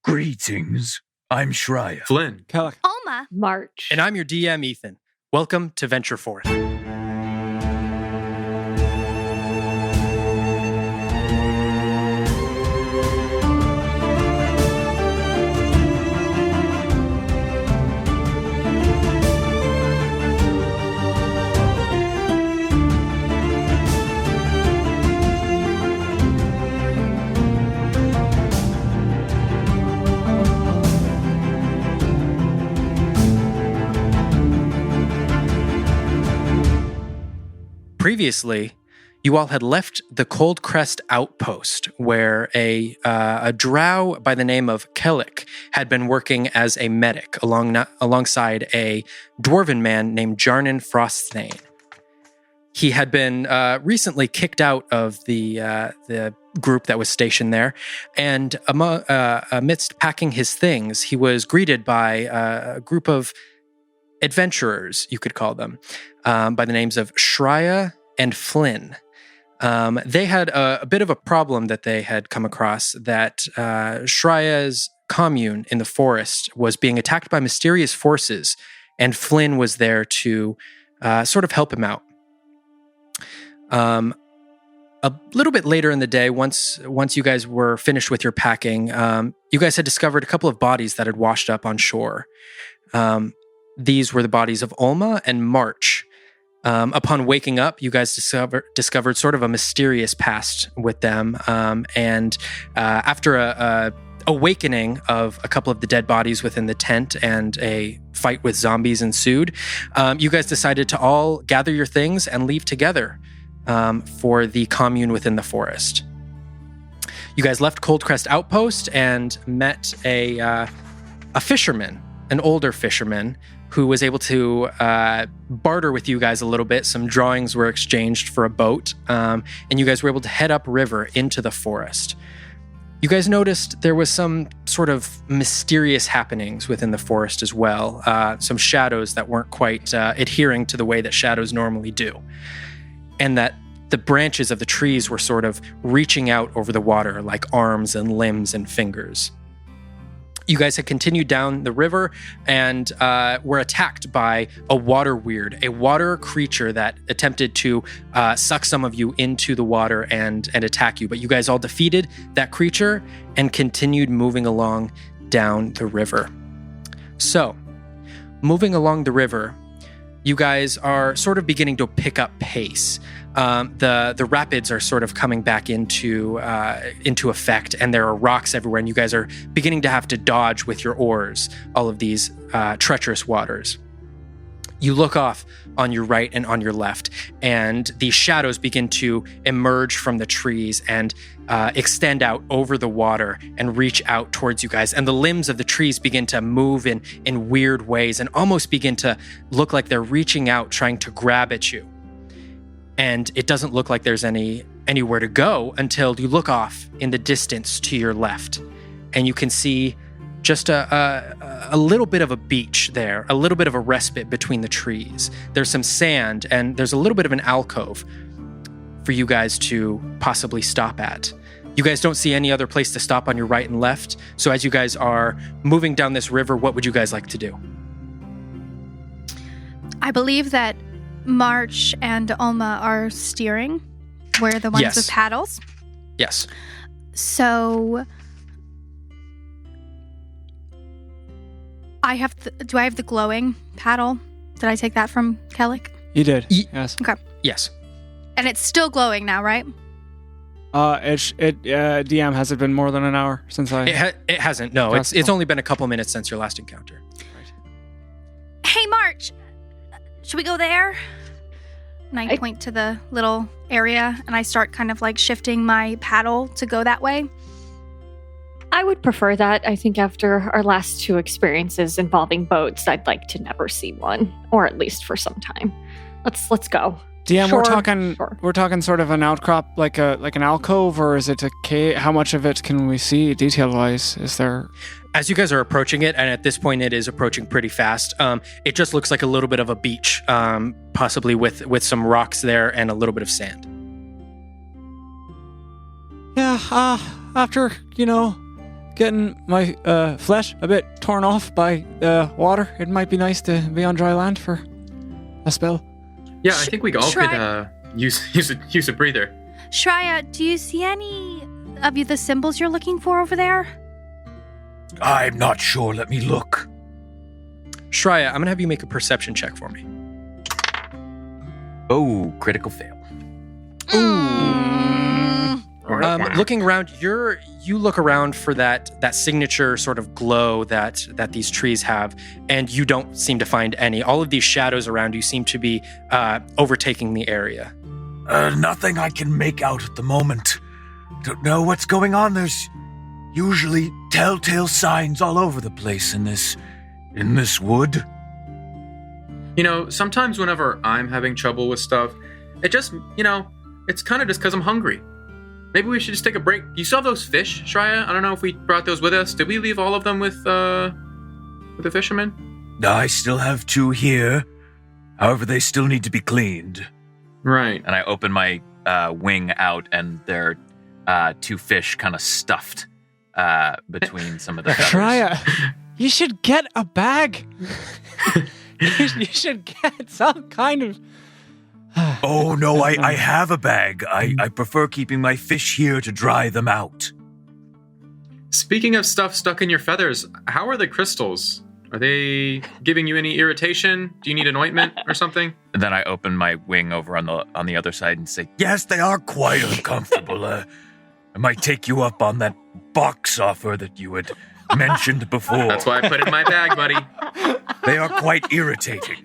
Greetings. I'm Shreya. Flynn. Kellic. Alma. March. And I'm your DM, Ethan. Welcome to Venture Forth. Previously, you all had left the Cold Crest outpost, where a drow by the name of Kellic had been working as a medic alongside a dwarven man named Jarnan Frostthane. He had been recently kicked out of the group that was stationed there, and amidst packing his things, he was greeted by a group of adventurers, you could call them, by the names of Shreya and Flynn. They had a bit of a problem that they had come across, that Shreya's commune in the forest was being attacked by mysterious forces, and Flynn was there to sort of help him out. A little bit later in the day, once you guys were finished with your packing, you guys had discovered a couple of bodies that had washed up on shore. These were the bodies of Alma and March. Upon waking up, you guys discovered sort of a mysterious past with them. And after a awakening of a couple of the dead bodies within the tent and a fight with zombies ensued, you guys decided to all gather your things and leave together for the commune within the forest. You guys left Cold Crest Outpost and met a fisherman, an older fisherman, who was able to barter with you guys a little bit. Some drawings were exchanged for a boat, and you guys were able to head upriver into the forest. You guys noticed there was some sort of mysterious happenings within the forest as well, some shadows that weren't quite adhering to the way that shadows normally do, and that the branches of the trees were sort of reaching out over the water like arms and limbs and fingers. You guys had continued down the river and were attacked by a water weird, a water creature that attempted to suck some of you into the water and attack you. But you guys all defeated that creature and continued moving along down the river. So, moving along the river, you guys are sort of beginning to pick up pace. The rapids are sort of coming back into effect, and there are rocks everywhere, and you guys are beginning to have to dodge with your oars all of these treacherous waters. You look off on your right and on your left, and the shadows begin to emerge from the trees and extend out over the water and reach out towards you guys. And the limbs of the trees begin to move in weird ways and almost begin to look like they're reaching out, trying to grab at you. And it doesn't look like there's anywhere to go until you look off in the distance to your left, and you can see just a little bit of a beach there, a little bit of a respite between the trees. There's some sand, and there's a little bit of an alcove for you guys to possibly stop at. You guys don't see any other place to stop on your right and left, so as you guys are moving down this river, what would you guys like to do? I believe that March and Alma are steering. We're the ones with paddles. Yes. So do I have the glowing paddle? Did I take that from Kellic? You did. Yes. Okay. Yes. And it's still glowing now, right? DM, has it been more than an hour since I... It hasn't. No, it's only been a couple minutes since your last encounter. Right. Hey, March! Should we go there? And I point to the little area, and I start kind of like shifting my paddle to go that way. I would prefer that. I think after our last two experiences involving boats, I'd like to never see one, or at least for some time. Let's go. DM, Sure. we're talking sort of an outcrop, like an alcove, or is it a cave? How much of it can we see detail-wise? Is there... As you guys are approaching it, and at this point it is approaching pretty fast, it just looks like a little bit of a beach, possibly with some rocks there and a little bit of sand. Yeah, after, getting my flesh a bit torn off by water. It might be nice to be on dry land for a spell. Yeah, I think we all could use a breather. Shreya, do you see any of the symbols you're looking for over there? I'm not sure. Let me look. Shreya, I'm going to have you make a perception check for me. Oh, critical fail. Looking around, you look around for that signature sort of glow that these trees have, and you don't seem to find any. All of these shadows around you seem to be overtaking the area. Nothing I can make out at the moment. Don't know what's going on. There's usually telltale signs all over the place in this wood. You know, sometimes whenever I'm having trouble with stuff, it just, it's kind of just because I'm hungry. Maybe we should just take a break. You saw those fish, Shreya? I don't know if we brought those with us. Did we leave all of them with the fishermen? I still have 2 here. However, they still need to be cleaned. Right. And I open my wing out, and there are 2 fish kind of stuffed between some of the feathers. Shreya, you should get a bag. You should get some kind of... Oh, no, I have a bag. I prefer keeping my fish here to dry them out. Speaking of stuff stuck in your feathers, how are the crystals? Are they giving you any irritation? Do you need an ointment or something? And then I open my wing over on the other side and say, Yes, they are quite uncomfortable. I might take you up on that box offer that you had mentioned before. That's why I put it in my bag, buddy. They are quite irritating.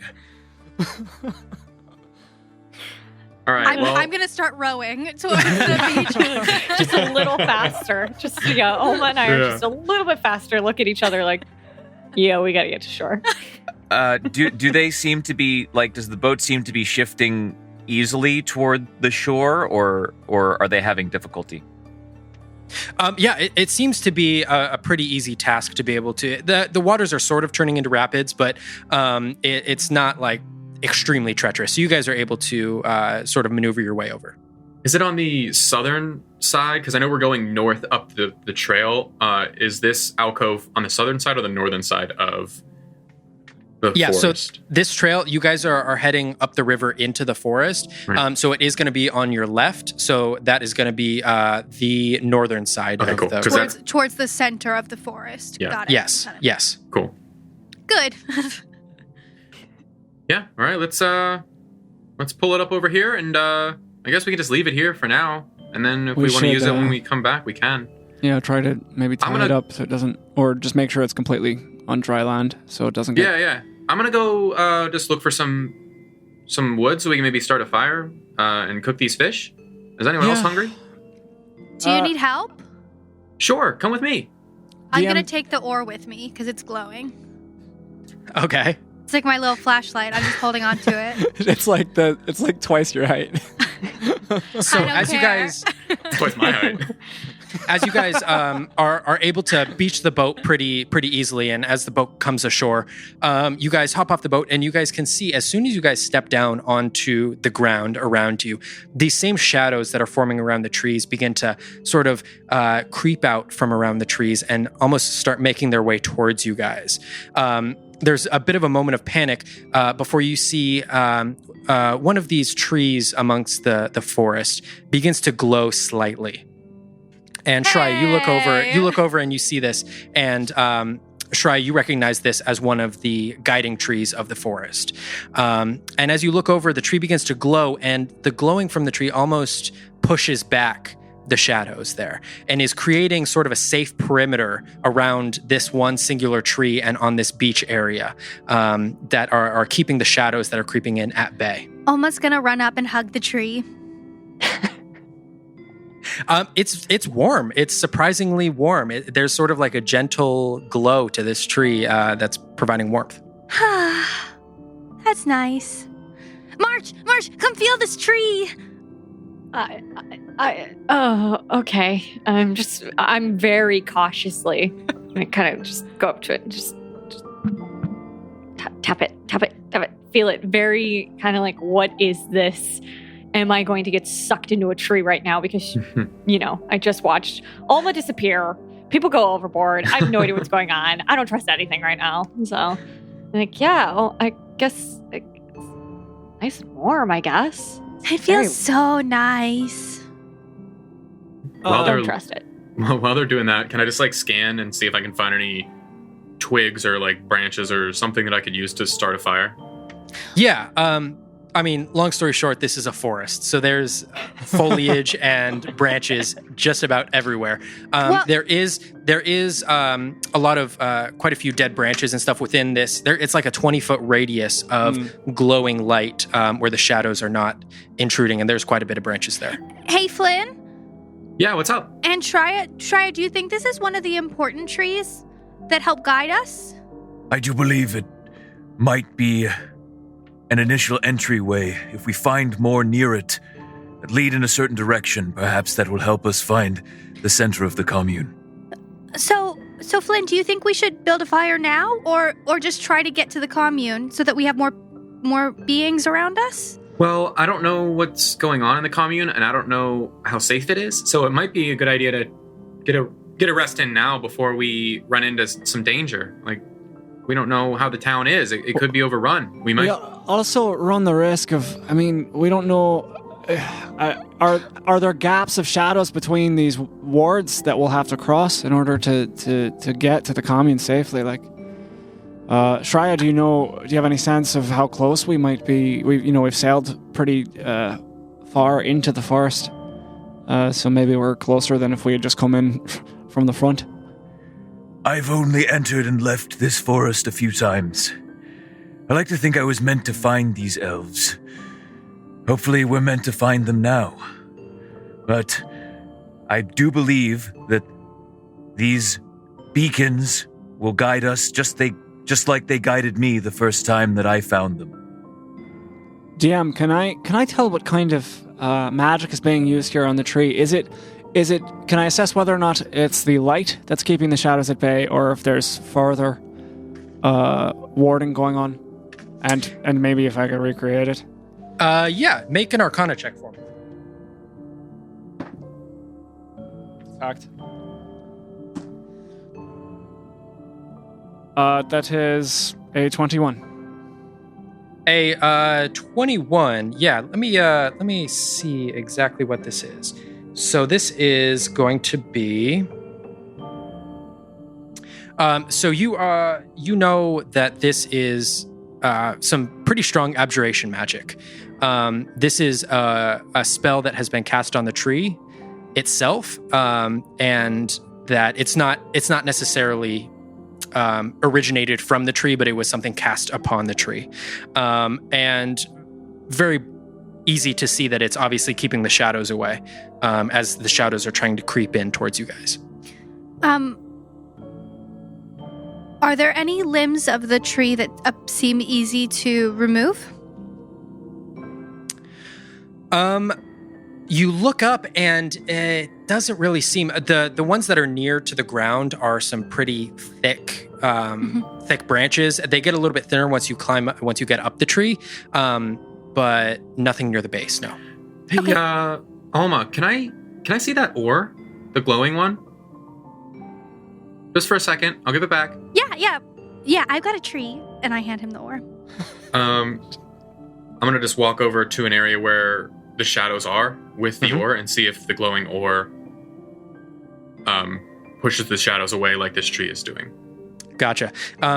All right, I'm going to start rowing towards the beach. Just a little faster. Oma and I are just a little bit faster. Look at each other like, yeah, we got to get to shore. do they seem to be, does the boat seem to be shifting easily toward the shore, or are they having difficulty? It seems to be a pretty easy task to be able to. The waters are sort of turning into rapids, but it's not extremely treacherous. So you guys are able to sort of maneuver your way over. Is it on the southern side? Because I know we're going north up the trail. Is this alcove on the southern side or the northern side of the forest? So this trail, you guys are heading up the river into the forest. Right. So it is going to be on your left. So that is going to be the northern side of cool. the... Towards the center of the forest. Yeah. Got it. Yes. Cool. Good. Yeah. All right. Let's pull it up over here, and I guess we can just leave it here for now. And then if we want to use it when we come back, we can. Yeah, try to maybe tie it up so it doesn't, or just make sure it's completely on dry land so it doesn't get... Yeah. I'm gonna go just look for some wood so we can maybe start a fire and cook these fish. Is anyone else hungry? Do you need help? Sure, come with me. I'm going to take the oar with me because it's glowing. Okay. It's like my little flashlight. I'm just holding on to it. It's like twice your height. So as you guys... Twice my height. As you guys are able to beach the boat pretty easily, and as the boat comes ashore, you guys hop off the boat, and you guys can see, as soon as you guys step down onto the ground around you, these same shadows that are forming around the trees begin to sort of creep out from around the trees and almost start making their way towards you guys. There's a bit of a moment of panic before you see one of these trees amongst the forest begins to glow slightly. And Shreya, you look over and you see this, and Shreya, you recognize this as one of the guiding trees of the forest. And as you look over, the tree begins to glow, and the glowing from the tree almost pushes back the shadows there and is creating sort of a safe perimeter around this one singular tree and on this beach area that are keeping the shadows that are creeping in at bay. Almost gonna run up and hug the tree. It's warm. It's surprisingly warm. There's sort of like a gentle glow to this tree that's providing warmth. That's nice. March, come feel this tree. Okay. I'm very cautiously. I kind of just go up to it and just tap it. Feel it very kind of like, what is this? Am I going to get sucked into a tree right now? Because, I just watched Alma disappear people go overboard. I have no idea what's going on. I don't trust anything right now. So, I'm like, yeah, well, I guess it's nice and warm, I guess. It feels so nice. While I they're don't trust it. while they're doing that, can I just like scan and see if I can find any twigs or like branches or something that I could use to start a fire? Yeah. I mean, long story short, this is a forest, so there's foliage and branches just about everywhere. There is a lot of quite a few dead branches and stuff within this. It's like a 20-foot radius of glowing light where the shadows are not intruding, and there's quite a bit of branches there. Hey, Flynn. Yeah, what's up? And Shreya, do you think this is one of the important trees that help guide us? I do believe it might be an initial entryway. If we find more near it that lead in a certain direction, perhaps that will help us find the center of the commune. So Flynn, do you think we should build a fire now, or just try to get to the commune so that we have more beings around us? Well, I don't know what's going on in the commune, and I don't know how safe it is. So it might be a good idea to get a rest in now before we run into some danger. Like, we don't know how the town is. It could be overrun. We might also run the risk of, we don't know, are there gaps of shadows between these wards that we'll have to cross in order to get to the commune safely? Like, Shreya, do you have any sense of how close we might be? We've sailed pretty far into the forest, so maybe we're closer than if we had just come in from the front. I've only entered and left this forest a few times. I like to think I was meant to find these elves. Hopefully we're meant to find them now. But I do believe that these beacons will guide us just like they guided me the first time that I found them. DM, can I tell what kind of magic is being used here on the tree? Is it can I assess whether or not it's the light that's keeping the shadows at bay, or if there's further warding going on? And maybe if I could recreate it. Yeah, make an Arcana check for me. Fact. That is a 21. A 21. Yeah, let me see exactly what this is. So this is going to be. So you know that this is some pretty strong abjuration magic. This is a spell that has been cast on the tree itself, and that it's not necessarily originated from the tree, but it was something cast upon the tree, and very easy to see that it's obviously keeping the shadows away, as the shadows are trying to creep in towards you guys. Are there any limbs of the tree that seem easy to remove? You look up and it doesn't really seem the ones that are near to the ground are some pretty thick thick branches. They get a little bit thinner once you get up the tree, but nothing near the base. No. Hey, okay. Alma, can I see that ore, the glowing one? Just for a second, I'll give it back. Yeah. I've got a tree, and I hand him the ore. I'm gonna just walk over to an area where the shadows are with the ore and see if the glowing ore pushes the shadows away like this tree is doing. Gotcha.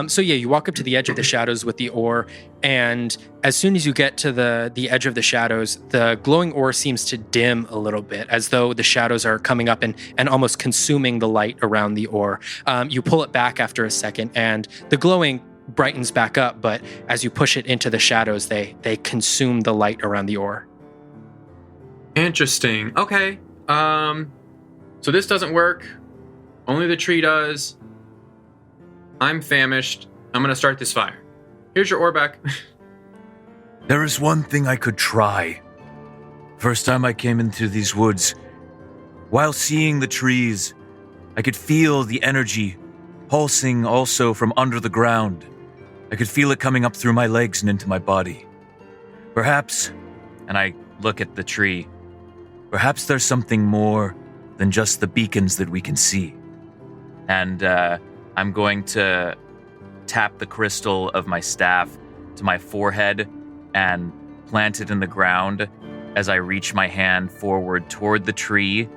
So yeah, you walk up to the edge of the shadows with the ore, and as soon as you get to the edge of the shadows, the glowing ore seems to dim a little bit, as though the shadows are coming up and almost consuming the light around the ore. You pull it back after a second, and the glowing brightens back up, but as you push it into the shadows, they consume the light around the ore. Interesting. Okay. So this doesn't work. Only the tree does. I'm famished. I'm going to start this fire. Here's your ore back. There is one thing I could try. First time I came into these woods, while seeing the trees, I could feel the energy pulsing also from under the ground. I could feel it coming up through my legs and into my body. Perhaps, and I look at the tree, perhaps there's something more than just the beacons that we can see. and I'm going to tap the crystal of my staff to my forehead and plant it in the ground as I reach my hand forward toward the tree,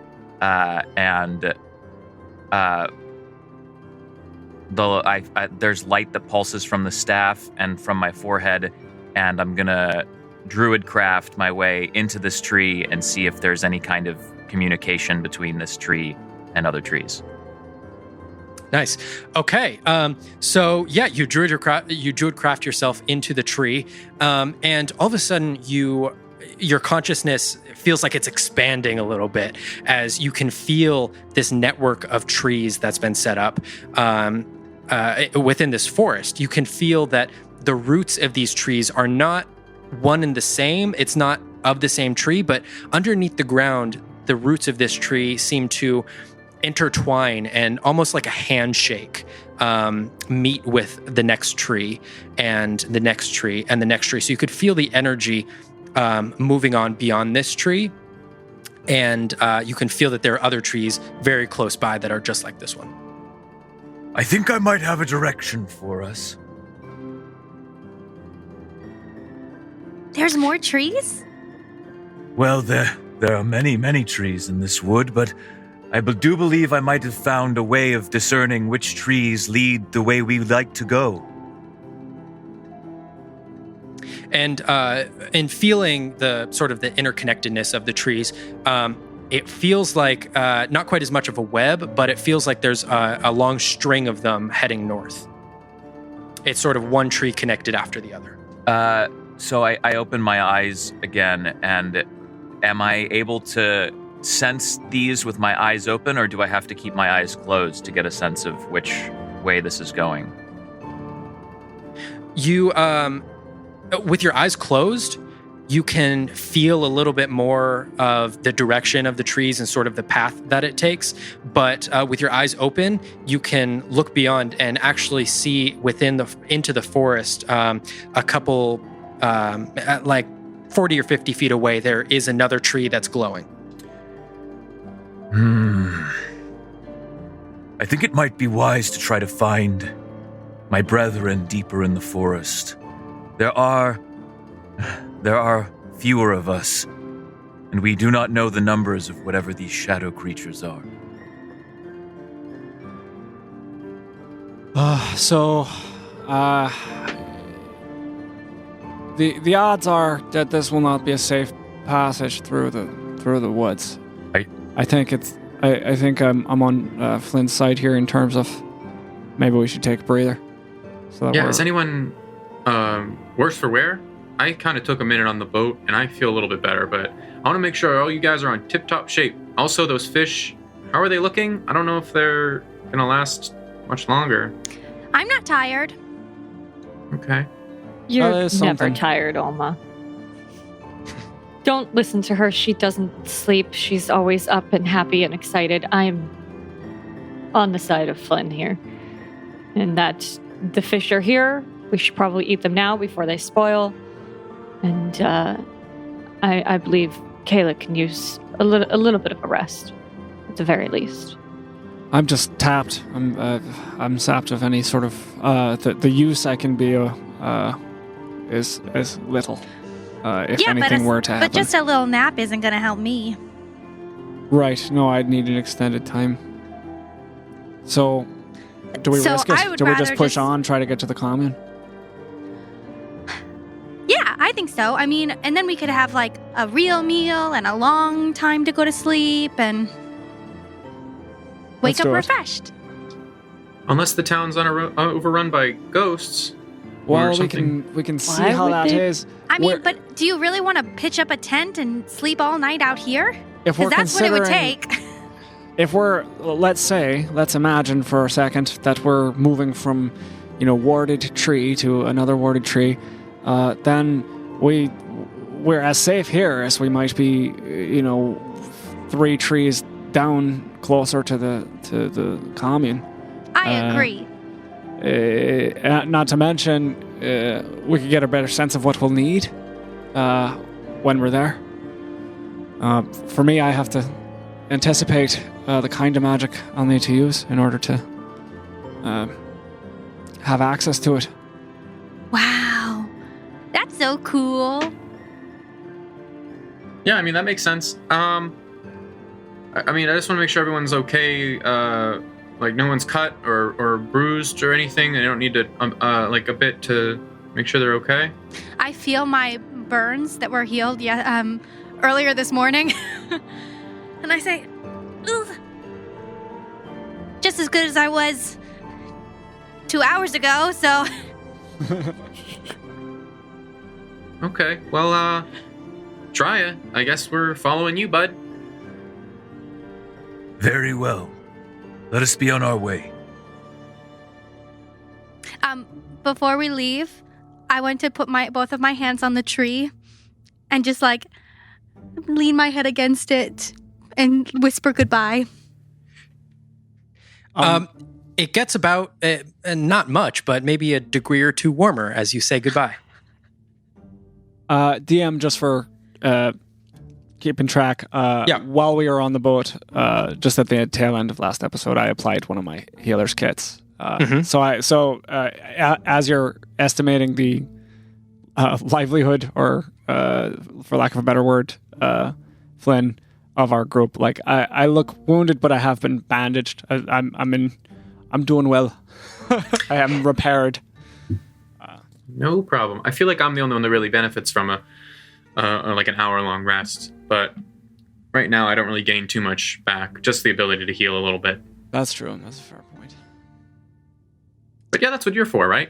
there's light that pulses from the staff and from my forehead, and I'm gonna druid craft my way into this tree and see if there's any kind of communication between this tree and other trees. Nice. Okay. So yeah, you druid craft yourself into the tree, and all of a sudden your consciousness feels like it's expanding a little bit as you can feel this network of trees that's been set up within this forest. You can feel that the roots of these trees are not one and the same. It's not of the same tree, but underneath the ground, the roots of this tree seem to intertwine and almost like a handshake meet with the next tree and the next tree and the next tree. So you could feel the energy moving on beyond this tree, and you can feel that there are other trees very close by that are just like this one. I think I might have a direction for us. There's more trees? Well, there are many, many trees in this wood, but I do believe I might have found a way of discerning which trees lead the way we like to go. And in feeling the sort of the interconnectedness of the trees, it feels like not quite as much of a web, but it feels like there's a long string of them heading north. It's sort of one tree connected after the other. So I open my eyes again, and am I able to sense these with my eyes open, or do I have to keep my eyes closed to get a sense of which way this is going? You, with your eyes closed, you can feel a little bit more of the direction of the trees and sort of the path that it takes. But with your eyes open, you can look beyond and actually see into the forest a couple, like 40 or 50 feet away, there is another tree that's glowing. I think it might be wise to try to find my brethren deeper in the forest. There are fewer of us, and we do not know the numbers of whatever these shadow creatures are. The odds are that this will not be a safe passage through the woods. I think I'm on Flynn's side here in terms of maybe we should take a breather. So that is anyone worse for wear? I kind of took a minute on the boat, and I feel a little bit better, but I want to make sure all you guys are on tip-top shape. Also, those fish, how are they looking? I don't know if they're going to last much longer. I'm not tired. Okay. You're never tired, Alma. Don't listen to her. She doesn't sleep. She's always up and happy and excited. I'm on the side of Flynn here. And that the fish are here. We should probably eat them now before they spoil. And I believe Kayla can use a little bit of a rest, at the very least. I'm just tapped. I'm sapped of any sort of the use I can be is little. If anything were to happen. But just a little nap isn't going to help me. Right. No, I'd need an extended time. So, do we risk it? Do we just push on, try to get to the commune? Yeah, I think so. I mean, and then we could have like a real meal and a long time to go to sleep and wake up refreshed. Unless the town's overrun by ghosts. Well, we can see how that is. I mean, but do you really want to pitch up a tent and sleep all night out here? Because that's what it would take. If let's imagine for a second that we're moving from, warded tree to another warded tree, then we're as safe here as we might be, 3 trees down closer to the commune. I agree. Not to mention, we could get a better sense of what we'll need when we're there. For me, I have to anticipate the kind of magic I'll need to use in order to have access to it. Wow. That's so cool. Yeah, I mean, that makes sense. I just want to make sure everyone's okay. Like, no one's cut or bruised or anything. They don't need to, like, a bit to make sure they're okay. I feel my burns that were healed earlier this morning. And I say, ugh, just as good as I was 2 hours ago, so... Okay, well, Shreya, I guess we're following you, bud. Very well. Let us be on our way. Before we leave, I want to put both of my hands on the tree and just, like, lean my head against it and whisper goodbye. It gets about, not much, but maybe a degree or two warmer as you say goodbye. DM, just for keeping track, while we were on the boat, just at the tail end of last episode, I applied one of my healer's kits. So as you're estimating the livelihood, or for lack of a better word, Flynn, of our group, like I look wounded, but I have been bandaged. I'm doing well. I am repaired. No problem. I feel like I'm the only one that really benefits from like an hour-long rest, but right now I don't really gain too much back, just the ability to heal a little bit. That's true, and that's a fair point. But yeah, that's what you're for, right?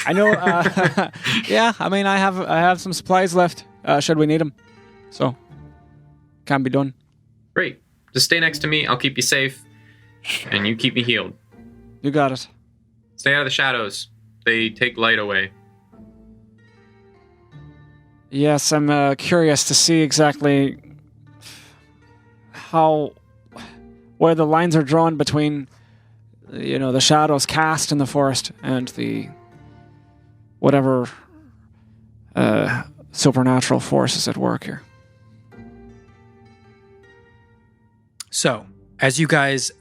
I know. Yeah, I mean, I have some supplies left. Should we need them? So, can be done. Great. Just stay next to me. I'll keep you safe, and you keep me healed. You got it. Stay out of the shadows. They take light away. Yes, I'm curious to see exactly where the lines are drawn between, the shadows cast in the forest and the whatever supernatural forces at work here. So, as you guys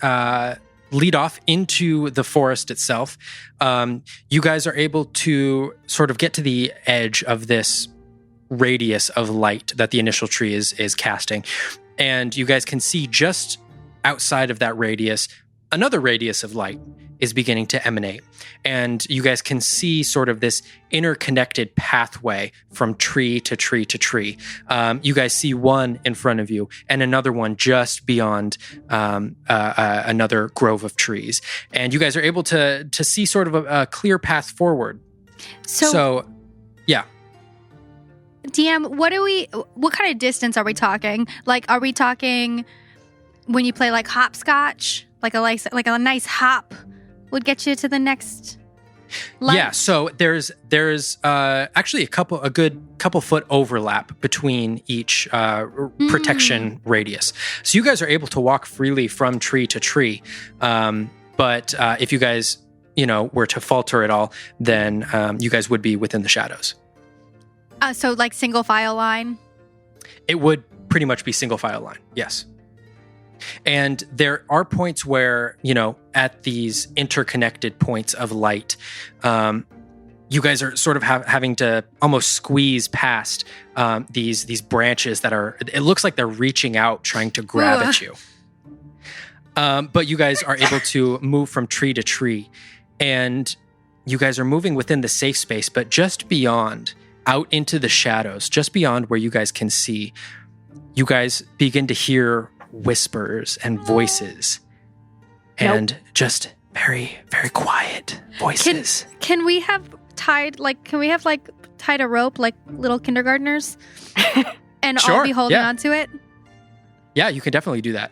lead off into the forest itself, you guys are able to sort of get to the edge of this radius of light that the initial tree is casting. And you guys can see just outside of that radius, another radius of light is beginning to emanate. And you guys can see sort of this interconnected pathway from tree to tree to tree. You guys see one in front of you and another one just beyond another grove of trees. And you guys are able to see sort of a clear path forward. So yeah. DM, what kind of distance are we talking? Like, are we talking when you play like hopscotch? Like a nice hop would get you to the next light? Yeah, so there's actually a good couple foot overlap between each protection radius. So you guys are able to walk freely from tree to tree. But if you guys, were to falter at all, then you guys would be within the shadows. So like single file line? It would pretty much be single file line, yes. And there are points where, at these interconnected points of light, you guys are sort of having to almost squeeze past these branches that it looks like they're reaching out, trying to grab at you. But you guys are able to move from tree to tree, and you guys are moving within the safe space, but just beyond, out into the shadows, just beyond where you guys can see, you guys begin to hear whispers and voices, and just very, very quiet voices. Can we have tied a rope like little kindergartners and Sure, all be holding onto it? Yeah, you can definitely do that.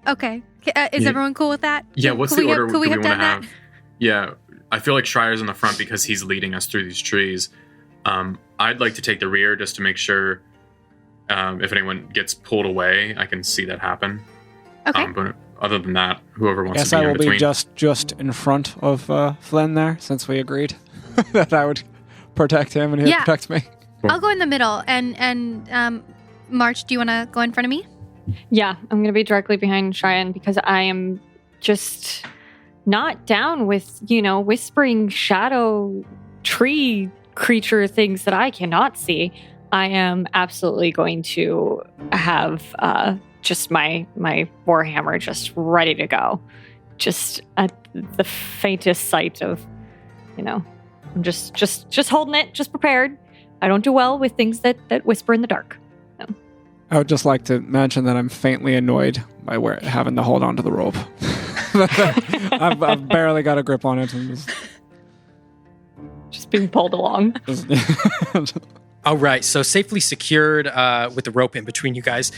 Okay. Is everyone cool with that? Yeah, what's the order do we want to done have? that? Yeah, I feel like Shryer's in the front because he's leading us through these trees. I'd like to take the rear just to make sure if anyone gets pulled away, I can see that happen. Okay. But other than that, whoever wants Yes, to be I in will between. be just in front of Flynn there, since we agreed that I would protect him and he would protect me. I'll go in the middle, and March, do you want to go in front of me? Yeah, I'm going to be directly behind Cheyenne because I am just not down with, whispering shadow tree creature things that I cannot see. I am absolutely going to have just my warhammer just ready to go. Just at the faintest sight of, I'm just holding it, just prepared. I don't do well with things that whisper in the dark. So. I would just like to mention that I'm faintly annoyed by having to hold on to the rope. I've barely got a grip on it. And just being pulled along. All right, so safely secured with the rope in between you guys,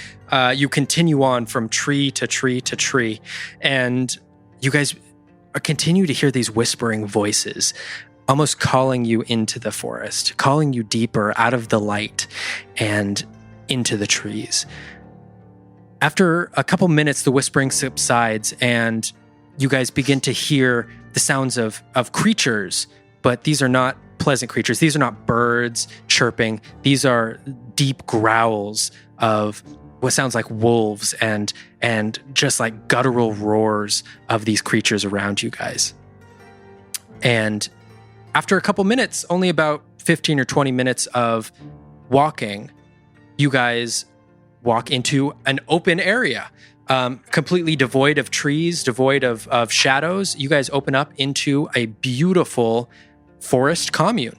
you continue on from tree to tree to tree, and you guys continue to hear these whispering voices, almost calling you into the forest, calling you deeper out of the light and into the trees. After a couple minutes, the whispering subsides, and you guys begin to hear the sounds of creatures, but these are not pleasant creatures. These are not birds chirping. These are deep growls of what sounds like wolves and just like guttural roars of these creatures around you guys. And after a couple minutes, only about 15 or 20 minutes of walking, you guys walk into an open area, completely devoid of trees, devoid of shadows. You guys open up into a beautiful forest commune.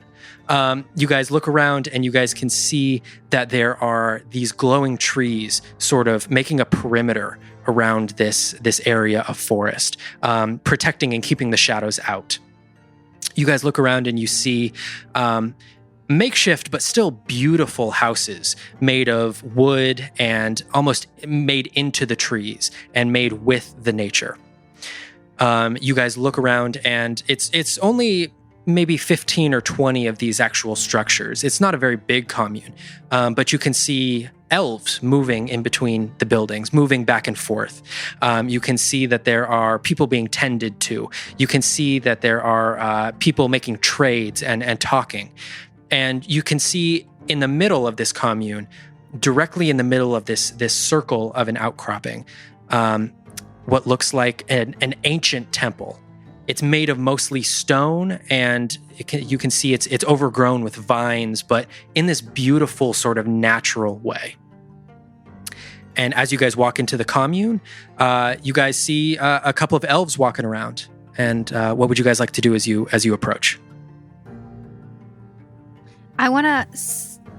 You guys look around and you guys can see that there are these glowing trees sort of making a perimeter around this area of forest, protecting and keeping the shadows out. You guys look around and you see makeshift but still beautiful houses made of wood and almost made into the trees and made with the nature. You guys look around and it's only maybe 15 or 20 of these actual structures. It's not a very big commune, but you can see elves moving in between the buildings, moving back and forth. You can see that there are people being tended to. You can see that there are people making trades and talking. And you can see in the middle of this commune, directly in the middle of this circle of an outcropping, what looks like an ancient temple. It's made of mostly stone, and you can see it's overgrown with vines, but in this beautiful sort of natural way. And as you guys walk into the commune, you guys see a couple of elves walking around. And what would you guys like to do as you approach? I want to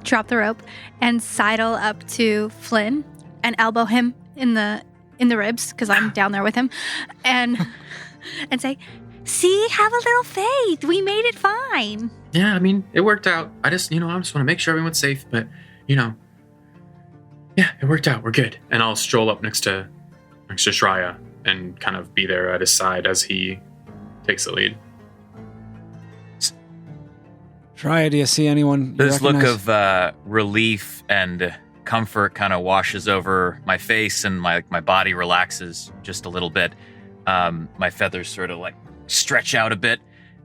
drop the rope and sidle up to Flynn and elbow him in the ribs because I'm down there with him, and say, "See, have a little faith. We made it fine." Yeah, I mean, it worked out. I just want to make sure everyone's safe, but yeah, it worked out. We're good. And I'll stroll up next to Shreya and kind of be there at his side as he takes the lead. Shreya, do you see anyone? This look of relief and comfort kind of washes over my face, and my body relaxes just a little bit. My feathers sort of like stretch out a bit,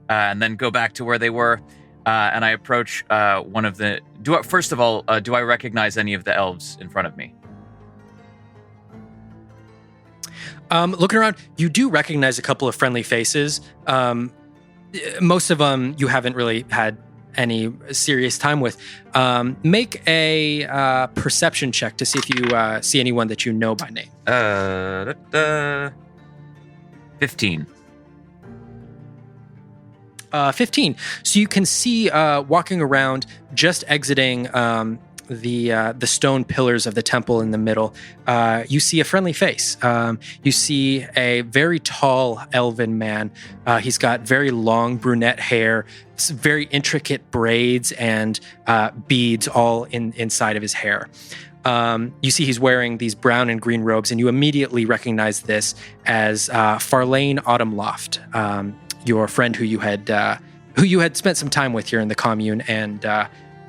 and then go back to where they were. And I approach one of the. First of all, do I recognize any of the elves in front of me? Looking around, you do recognize a couple of friendly faces. Most of them you haven't really had any serious time with. Make a perception check to see if you see anyone that you know by name. 15. 15. So you can see walking around, just exiting the stone pillars of the temple in the middle, you see a friendly face. You see a very tall elven man. He's got very long brunette hair, very intricate braids and beads all inside of his hair. You see he's wearing these brown and green robes, and you immediately recognize this as Farlane Autumnloft, your friend who you had spent some time with here in the commune, and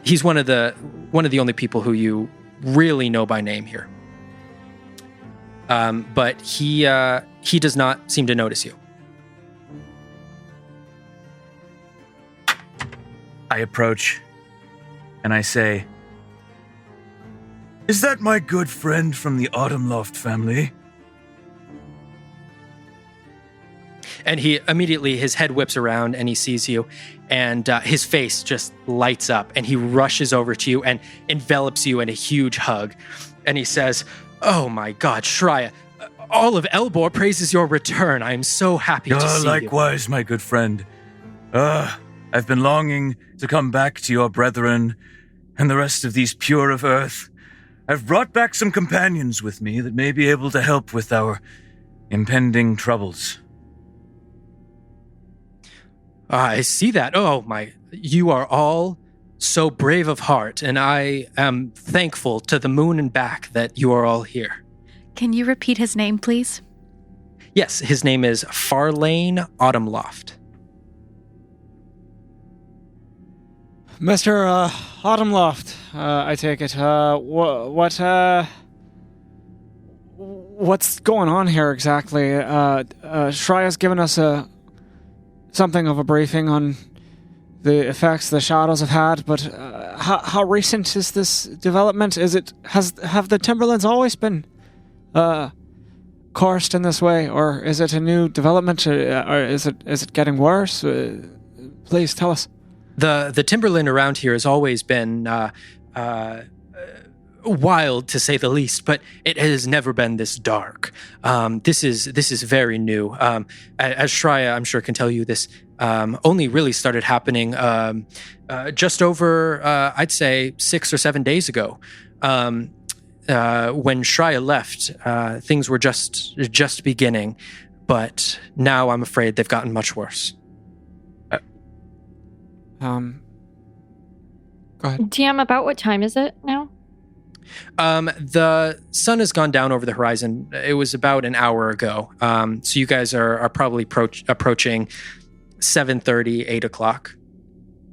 he's one of the only people who you really know by name here. But he does not seem to notice you. I approach and I say, Is that my good friend from the Autumn Loft family? And he immediately, his head whips around and he sees you, and his face just lights up, and he rushes over to you and envelops you in a huge hug. And he says, "Oh my God, Shreya, all of Elbor praises your return. I am so happy to see you." Likewise, my good friend. I've been longing to come back to your brethren and the rest of these pure of earth. I've brought back some companions with me that may be able to help with our impending troubles. I see that. Oh my, you are all so brave of heart, and I am thankful to the moon and back that you are all here. Can you repeat his name, please? Yes, his name is Farlane Autumnloft. Mr. Autumnloft, I take it. What's going on here exactly? Shreya's given us something of a briefing on the effects the shadows have had, but how recent is this development? Have the Timberlands always been coursed in this way, or is it a new development, or is it getting worse? Please tell us. The Timberland around here has always been wild, to say the least, but it has never been this dark. This is very new. As Shreya, I'm sure, can tell you, this only really started happening just over, I'd say, 6 or 7 days ago. When Shreya left, things were just beginning, but now I'm afraid they've gotten much worse. Go ahead. DM, about what time is it now? The sun has gone down over the horizon. It was about an hour ago. So you guys are probably approaching 7:30, 8 o'clock.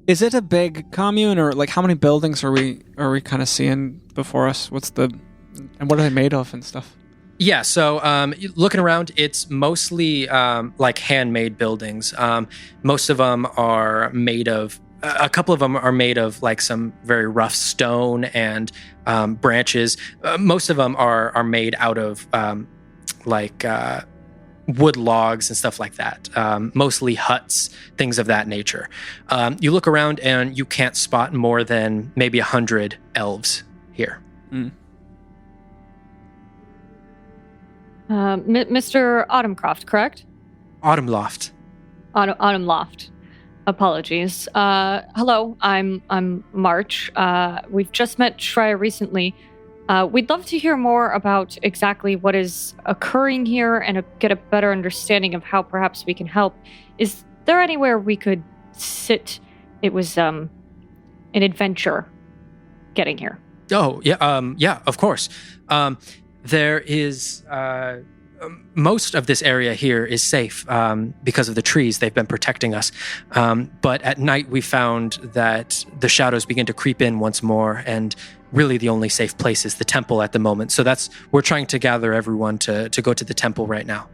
Is it a big commune, or like how many buildings are we kind of seeing before us? And what are they made of and stuff? Yeah, so looking around, it's mostly like handmade buildings. Most of them are made of, a couple of them are made of like some very rough stone and branches. Most of them are made out of wood logs and stuff like that. Mostly huts, things of that nature. You look around and you can't spot more than maybe 100 elves here. Mm. Mr. Autumncroft, correct? Autumnloft. Autumnloft. Apologies. Hello, I'm March. We've just met Shreya recently. We'd love to hear more about exactly what is occurring here and get a better understanding of how perhaps we can help. Is there anywhere we could sit? It was an adventure getting here. Oh, yeah, yeah, of course. There is most of this area here is safe because of the trees. They've been protecting us. But at night, we found that the shadows begin to creep in once more, and really the only safe place is the temple at the moment. So we're trying to gather everyone to go to the temple right now.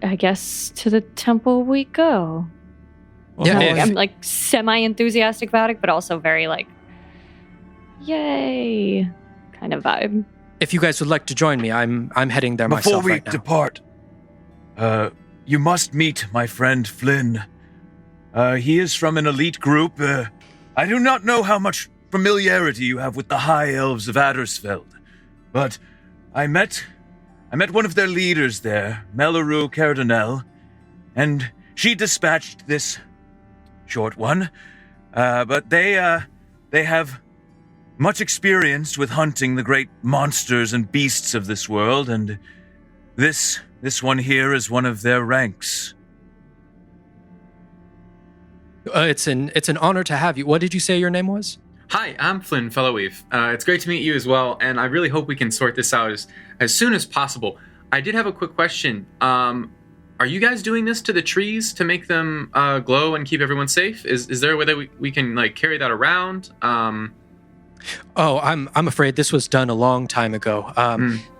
I guess to the temple we go. Yeah, I'm like semi-enthusiastic about it, but also very like, yay kind of vibe. If you guys would like to join me, I'm heading there Before myself we right now. depart, you must meet my friend Flynn. He is from an elite group. I do not know how much familiarity you have with the High Elves of Addersfeld, but I met one of their leaders there, Melleru Cardinal, and she dispatched this short one. But they have much experience with hunting the great monsters and beasts of this world, and this one here is one of their ranks. It's an honor to have you. What did you say your name was? Hi, I'm Flynn Fellowweave. It's great to meet you as well, and I really hope we can sort this out as soon as possible. I did have a quick question. Are you guys doing this to the trees to make them glow and keep everyone safe? Is there a way that we can like carry that around? Oh, I'm afraid this was done a long time ago.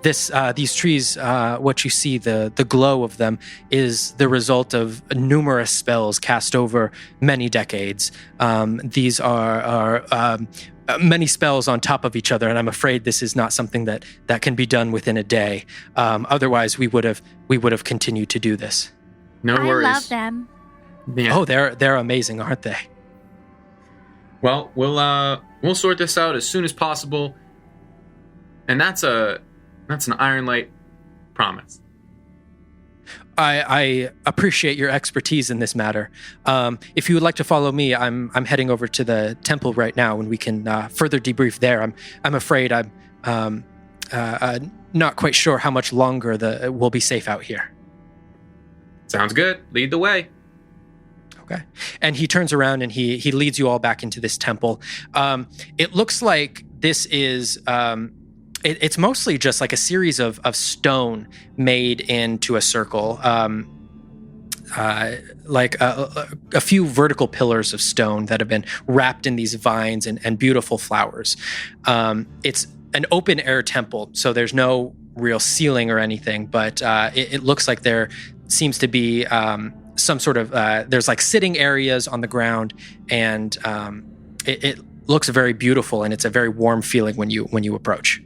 These trees, what you see, the glow of them, is the result of numerous spells cast over many decades. These are many spells on top of each other, and I'm afraid this is not something that can be done within a day. Otherwise, we would have continued to do this. No worries. I love them. Yeah. Oh, they're amazing, aren't they? Well, we'll sort this out as soon as possible, and that's an Iron Light promise. I appreciate your expertise in this matter. If you would like to follow me, I'm heading over to the temple right now, and we can further debrief there. I'm afraid I'm not quite sure how much longer we'll be safe out here. Sounds good. Lead the way. Okay. And he turns around and he leads you all back into this temple. It looks like this is it's mostly just like a series of stone made into a circle, like a few vertical pillars of stone that have been wrapped in these vines and beautiful flowers. It's an open air temple, so there's no real ceiling or anything, but it looks like there seems to be some sort of there's like sitting areas on the ground, and it looks very beautiful, and it's a very warm feeling when you approach.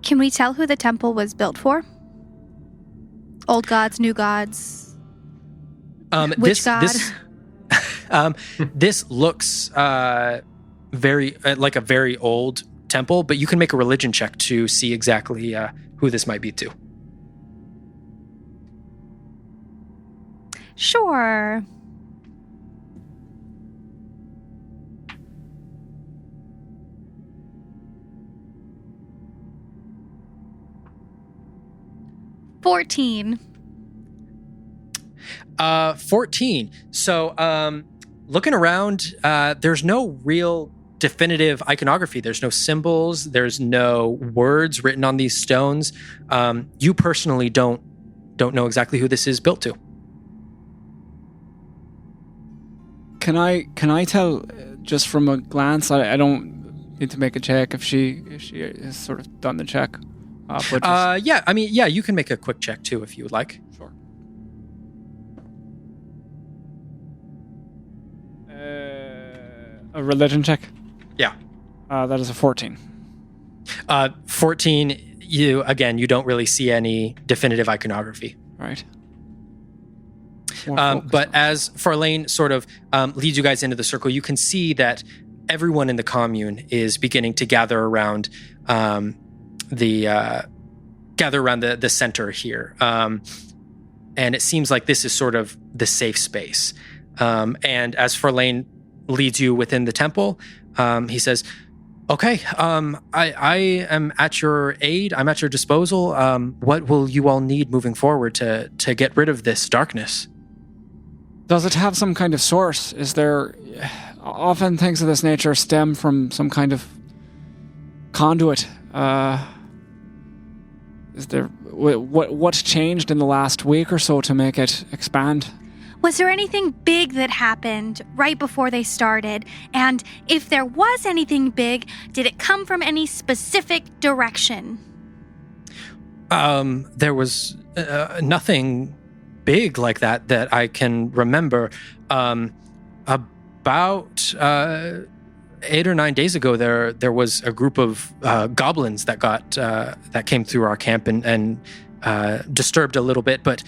Can we tell who the temple was built for? Old gods, new gods? Which god? This looks very like a very old temple, but you can make a religion check to see exactly who this might be to. Sure. $14. 14. So, looking around, there's no real definitive iconography. There's no symbols. There's no words written on these stones. You personally don't know exactly who this is built to. Can I tell just from a glance? I don't need to make a check if she has sort of done the check. But yeah. I mean, yeah. You can make a quick check too if you would like. Sure. A religion check? Yeah. That is a 14. 14. You don't really see any definitive iconography. Right. But as Farlane sort of leads you guys into the circle, you can see that everyone in the commune is beginning to gather around the center here, and it seems like this is sort of the safe space. And as Farlane leads you within the temple, he says, "Okay, I am at your aid. I'm at your disposal. What will you all need moving forward to get rid of this darkness?" Does it have some kind of source? Is there... Often things of this nature stem from some kind of conduit. Is there... What changed in the last week or so to make it expand? Was there anything big that happened right before they started? And if there was anything big, did it come from any specific direction? There was nothing big like that I can remember. About 8 or 9 days ago, there was a group of goblins that came through our camp and disturbed a little bit, but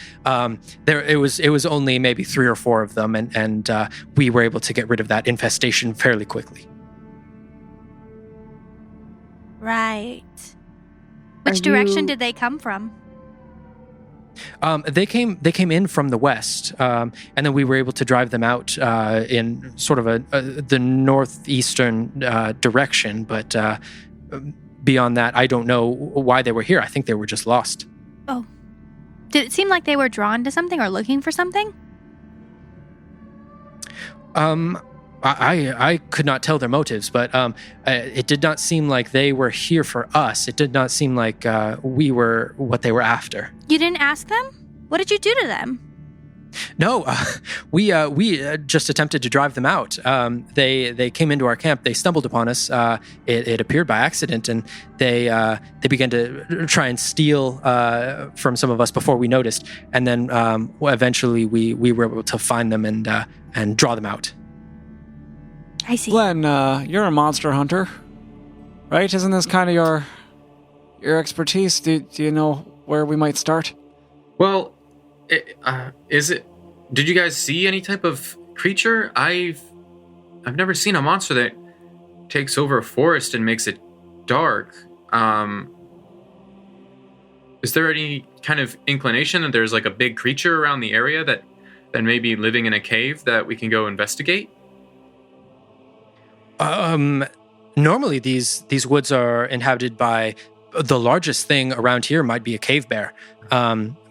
it was only maybe 3 or 4 of them, and we were able to get rid of that infestation fairly quickly. Right. Which direction did they come from? They came in from the west, and then we were able to drive them out in sort of the northeastern direction. But beyond that, I don't know why they were here. I think they were just lost. Oh. Did it seem like they were drawn to something or looking for something? I could not tell their motives, but it did not seem like they were here for us. It did not seem like we were what they were after. You didn't ask them? What did you do to them? No, we just attempted to drive them out. They came into our camp. They stumbled upon us. It appeared by accident, and they began to try and steal from some of us before we noticed. And then eventually we were able to find them and draw them out. I see. Glenn, you're a monster hunter, right? Isn't this kind of your expertise? Do you know where we might start? Well, did you guys see any type of creature? I've never seen a monster that takes over a forest and makes it dark. Is there any kind of inclination that there's like a big creature around the area that may be living in a cave that we can go investigate? Normally these woods are inhabited by the largest thing around here might be a cave bear.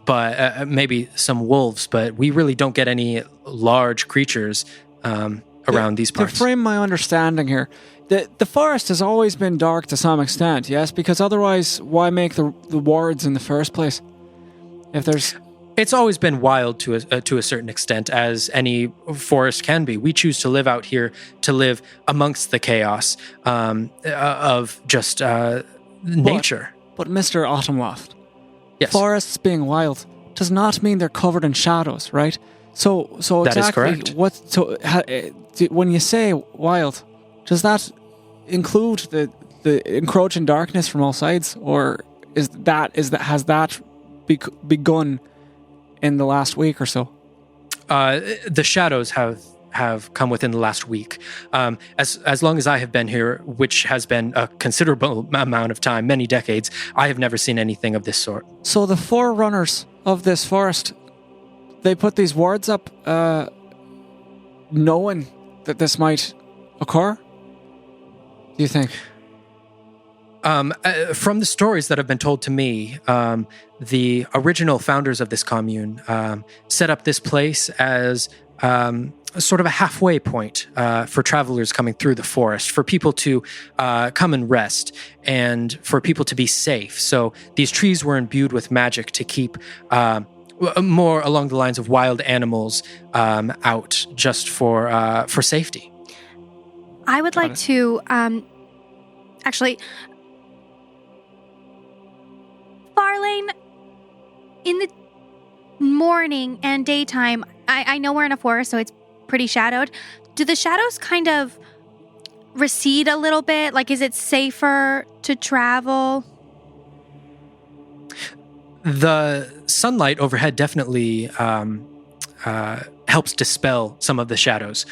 But maybe some wolves, but we really don't get any large creatures around these parts. To frame my understanding here, the forest has always been dark to some extent, yes? Because otherwise, why make the wards in the first place? It's always been wild to a certain extent, as any forest can be. We choose to live out here to live amongst the chaos of just nature. But Mr. Autumnloft, yes. Forests being wild does not mean they're covered in shadows, right? So that exactly is correct. When you say wild, does that include the encroaching darkness from all sides, or has that begun in the last week or so? The shadows have come within the last week. As long as I have been here, which has been a considerable amount of time, many decades, I have never seen anything of this sort. So the forerunners of this forest, they put these wards up knowing that this might occur? Do you think? From the stories that have been told to me, the original founders of this commune set up this place as sort of a halfway point for travelers coming through the forest, for people to come and rest, and for people to be safe. So these trees were imbued with magic to keep more along the lines of wild animals out, just for safety. I would like to actually, Farlane, in the morning and daytime, I know we're in a forest, so it's pretty shadowed. Do the shadows kind of recede a little bit? Like, is it safer to travel? The sunlight overhead definitely helps dispel some of the shadows.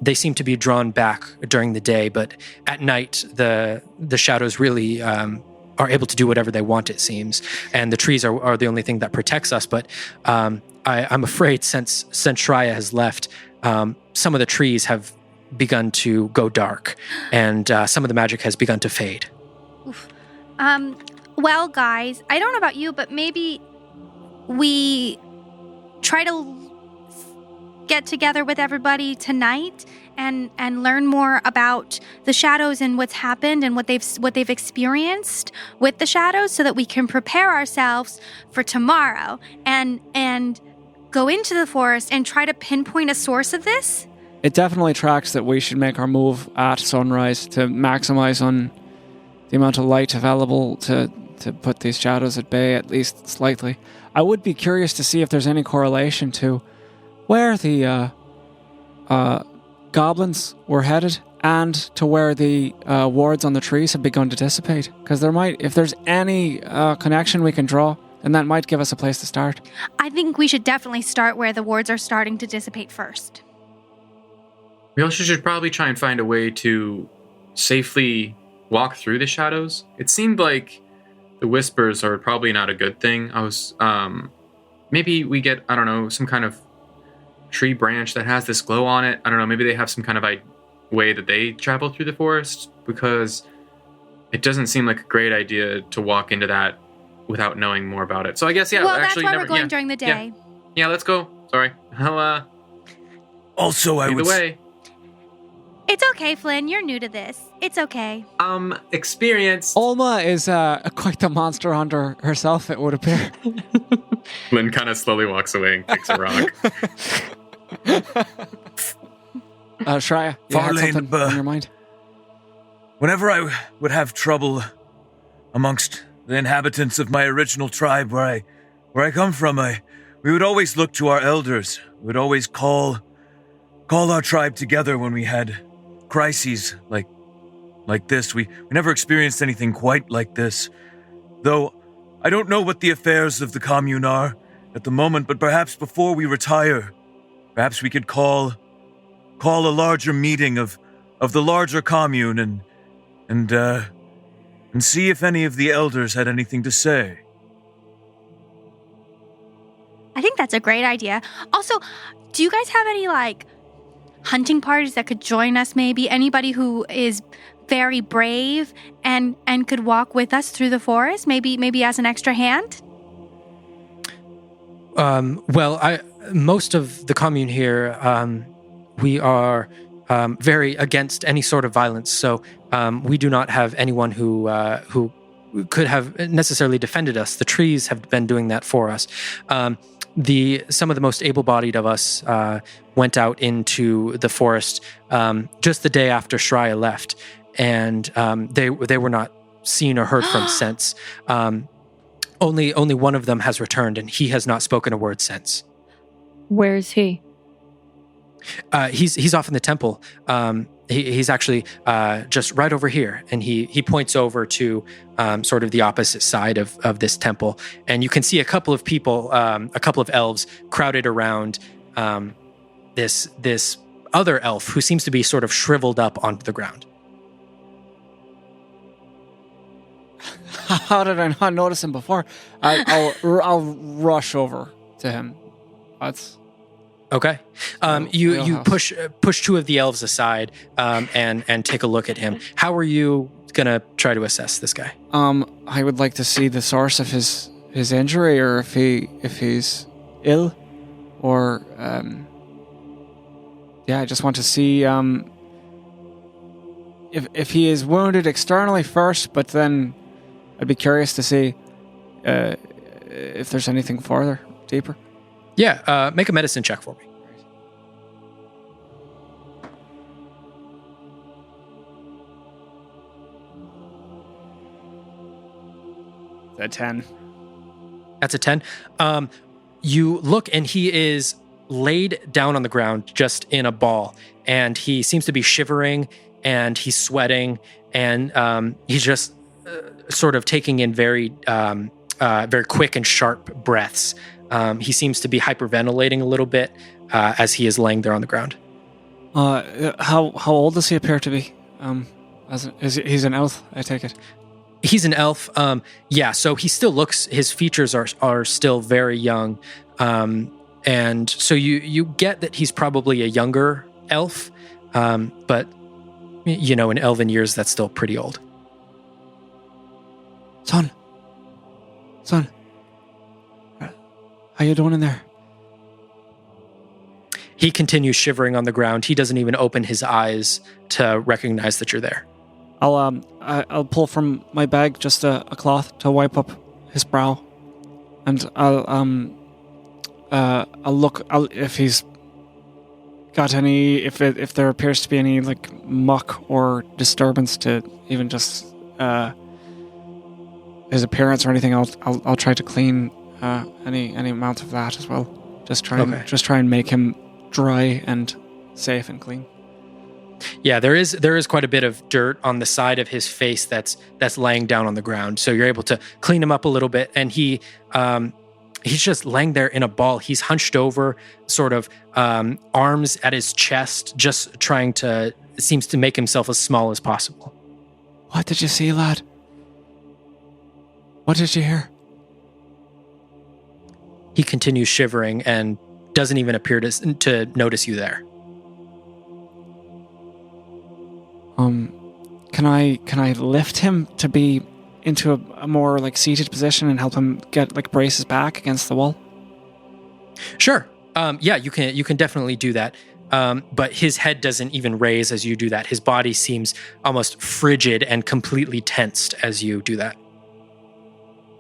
They seem to be drawn back during the day, but at night the shadows really are able to do whatever they want, it seems. And the trees are the only thing that protects us. But I'm afraid since Shreya has left, some of the trees have begun to go dark, and some of the magic has begun to fade. Oof. Well, guys, I don't know about you, but maybe we try to get together with everybody tonight and learn more about the shadows and what's happened and what they've experienced with the shadows, so that we can prepare ourselves for tomorrow and go into the forest and try to pinpoint a source of this. It definitely tracks that we should make our move at sunrise to maximize on the amount of light available to put these shadows at bay, at least slightly. I would be curious to see if there's any correlation to where the goblins were headed and to where the wards on the trees have begun to dissipate. Because if there's any connection we can draw, then that might give us a place to start. I think we should definitely start where the wards are starting to dissipate first. We also should probably try and find a way to safely walk through the shadows. It seemed like the whispers are probably not a good thing. Maybe we get, I don't know, some kind of tree branch that has this glow on it. I don't know, maybe they have some kind of way that they travel through the forest, because it doesn't seem like a great idea to walk into that without knowing more about it. So I guess, well, that's why we're going during the day. Yeah, let's go. Sorry. I'll, Also, I either would... way. It's okay, Flynn. You're new to this. It's okay. Experience. Olma is quite the monster hunter herself, it would appear. Lynn kind of slowly walks away and kicks a rock. Shreya, you had Farlane, something on your mind? Whenever I would have trouble amongst the inhabitants of my original tribe where I come from, we would always look to our elders. We would always call our tribe together when we had crises like this. We never experienced anything quite like this. Though I don't know what the affairs of the commune are at the moment, but perhaps before we retire, perhaps we could call a larger meeting of the larger commune and see if any of the elders had anything to say. I think that's a great idea. Also, do you guys have any hunting parties that could join us? Maybe anybody who is very brave and could walk with us through the forest, maybe as an extra hand? Most of the commune here, we are very against any sort of violence. So we do not have anyone who could have necessarily defended us. The trees have been doing that for us. Some of the most able-bodied of us went out into the forest just the day after Shreya left, and they were not seen or heard from since. Only one of them has returned, and he has not spoken a word since. Where is he? He's off in the temple. He's actually just right over here, and he points over to sort of the opposite side of this temple, and you can see a couple of people, a couple of elves crowded around this other elf who seems to be sort of shriveled up onto the ground. How did I not notice him before? I'll rush over to him. That's okay. You push two of the elves aside and take a look at him. How are you gonna try to assess this guy? I would like to see the source of his injury, or if he's ill, or I just want to see if he is wounded externally first, but then I'd be curious to see if there's anything further, deeper. Yeah, make a medicine check for me. A 10. That's a 10. You look, and he is laid down on the ground just in a ball, and he seems to be shivering, and he's sweating, and he's just sort of taking in very quick and sharp breaths. He seems to be hyperventilating a little bit as he is laying there on the ground. How old does he appear to be? He's an elf, I take it. He's an elf. So he still looks. His features are still very young, and so you get that he's probably a younger elf, but in elven years that's still pretty old. Son, how you doing in there? He continues shivering on the ground. He doesn't even open his eyes to recognize that you're there. I'll pull from my bag just a cloth to wipe up his brow, and I'll look if he's got any, if there appears to be any muck or disturbance to even just his appearance or anything. I'll try to clean any amount of that as well. Just try and make him dry and safe and clean. Yeah, there is quite a bit of dirt on the side of his face that's laying down on the ground. So you're able to clean him up a little bit, and he's just laying there in a ball. He's hunched over, sort of arms at his chest, just trying to, seems to make himself as small as possible. What did you see, lad? What did you hear? He continues shivering and doesn't even appear to notice you there. Can I lift him to be into a more seated position and help him get brace his back against the wall? Sure. You can definitely do that. But his head doesn't even raise as you do that. His body seems almost frigid and completely tensed as you do that.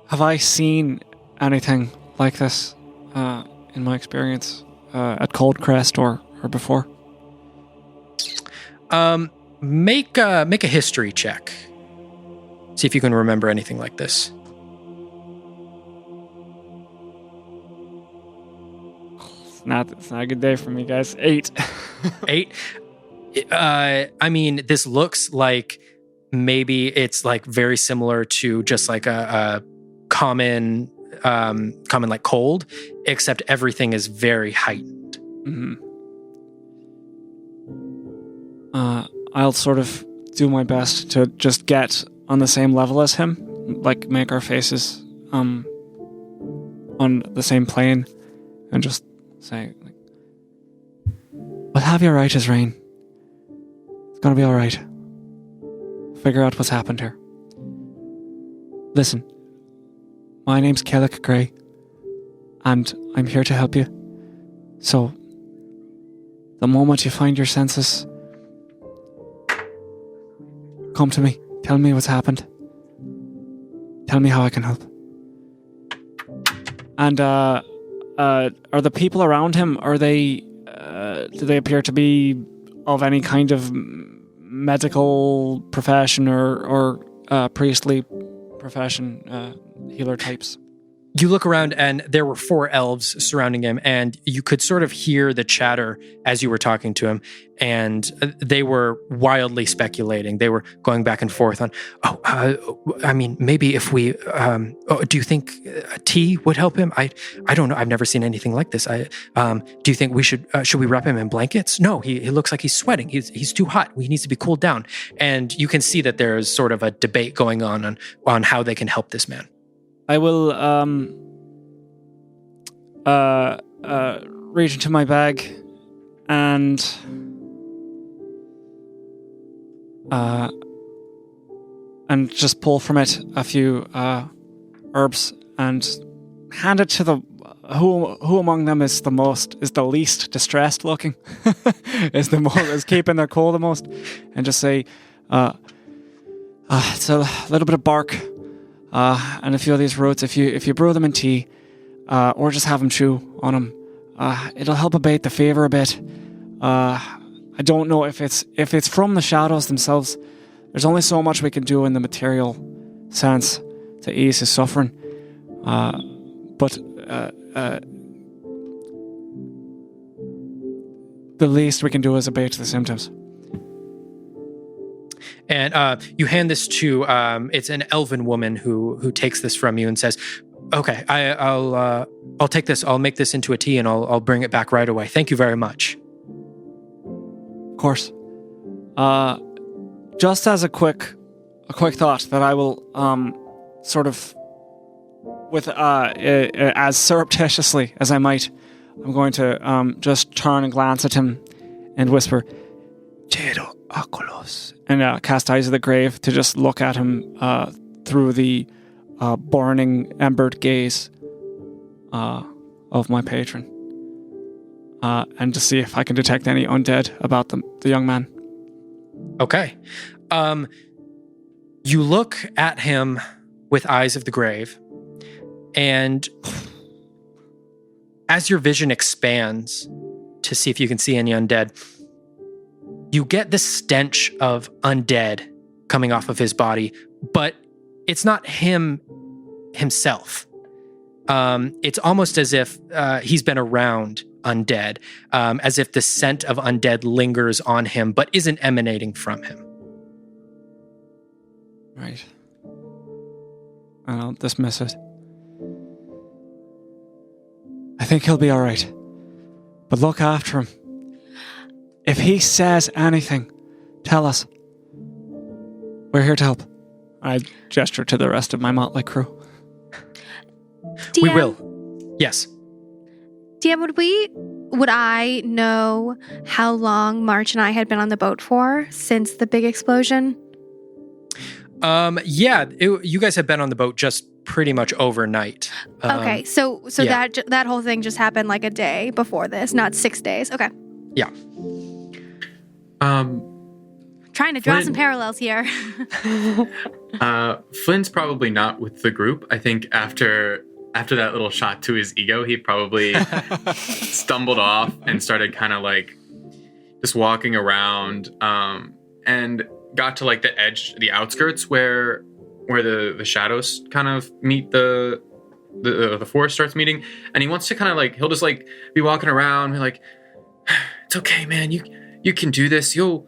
Have I seen anything like this in my experience at Cold Crest or before. Make a history check. See if you can remember anything like this. It's not a good day for me, guys. 8. 8. I mean, this looks like maybe it's like very similar to just like a common like cold, except everything is very heightened. Mm-hmm. I'll sort of do my best to just get on the same level as him, like make our faces on the same plane, and just say, like, "We'll have you right as rain. It's gonna be all right. Figure out what's happened here. Listen, my name's Kellic Grey, and I'm here to help you. So, the moment you find your senses, come to me. Tell me what's happened. Tell me how I can help." And are the people around him? Do they appear to be of any kind of medical profession or priestly profession, healer types? You look around and there were 4 elves surrounding him, and you could sort of hear the chatter as you were talking to him, and they were wildly speculating. They were going back and forth on, I mean, maybe if we, do you think tea would help him? I don't know. I've never seen anything like this. Do you think we should we wrap him in blankets? No, he looks like he's sweating. He's too hot. He needs to be cooled down. And you can see that there's sort of a debate going on how they can help this man. I will reach into my bag and just pull from it a few herbs and hand it to the who among them is the least distressed looking, is keeping their cool the most, and just say, it's a little bit of bark. And a few of these roots, if you brew them in tea, or just have them chew on them, it'll help abate the fever a bit. I don't know if it's from the shadows themselves. There's only so much we can do in the material sense to ease his suffering. But the least we can do is abate the symptoms. And you hand this to it's an elven woman who takes this from you and says, "Okay, I'll take this. I'll make this into a tea and I'll bring it back right away. Thank you very much." Of course. Just as a quick thought that I will sort of with as surreptitiously as I might, I'm going to just turn and glance at him and whisper, "Jedo Oculos," and cast Eyes of the Grave to just look at him through the burning, embered gaze of my patron, and to see if I can detect any undead about the young man. Okay. You look at him with Eyes of the Grave, and as your vision expands to see if you can see any undead, you get the stench of undead coming off of his body, but it's not himself. It's almost as if he's been around undead, as if the scent of undead lingers on him, but isn't emanating from him. Right. I'll dismiss it. I think he'll be all right, but look after him. If he says anything, tell us. We're here to help. I gesture to the rest of my motley crew. DM, We will. Yes. DM, would I know how long March and I had been on the boat for since the big explosion? You guys have been on the boat just pretty much overnight. Okay, so yeah. that whole thing just happened like a day before this, not 6 days. Okay. Yeah. Trying to draw Flynn- some parallels here. Flynn's probably not with the group. I think after after that little shot to his ego, he probably stumbled off and started kind of like just walking around, and got to like the edge, the outskirts where the shadows kind of meet the forest starts meeting, and he wants to kind of like, he'll just like be walking around, be like, it's okay, man, you can do this, you'll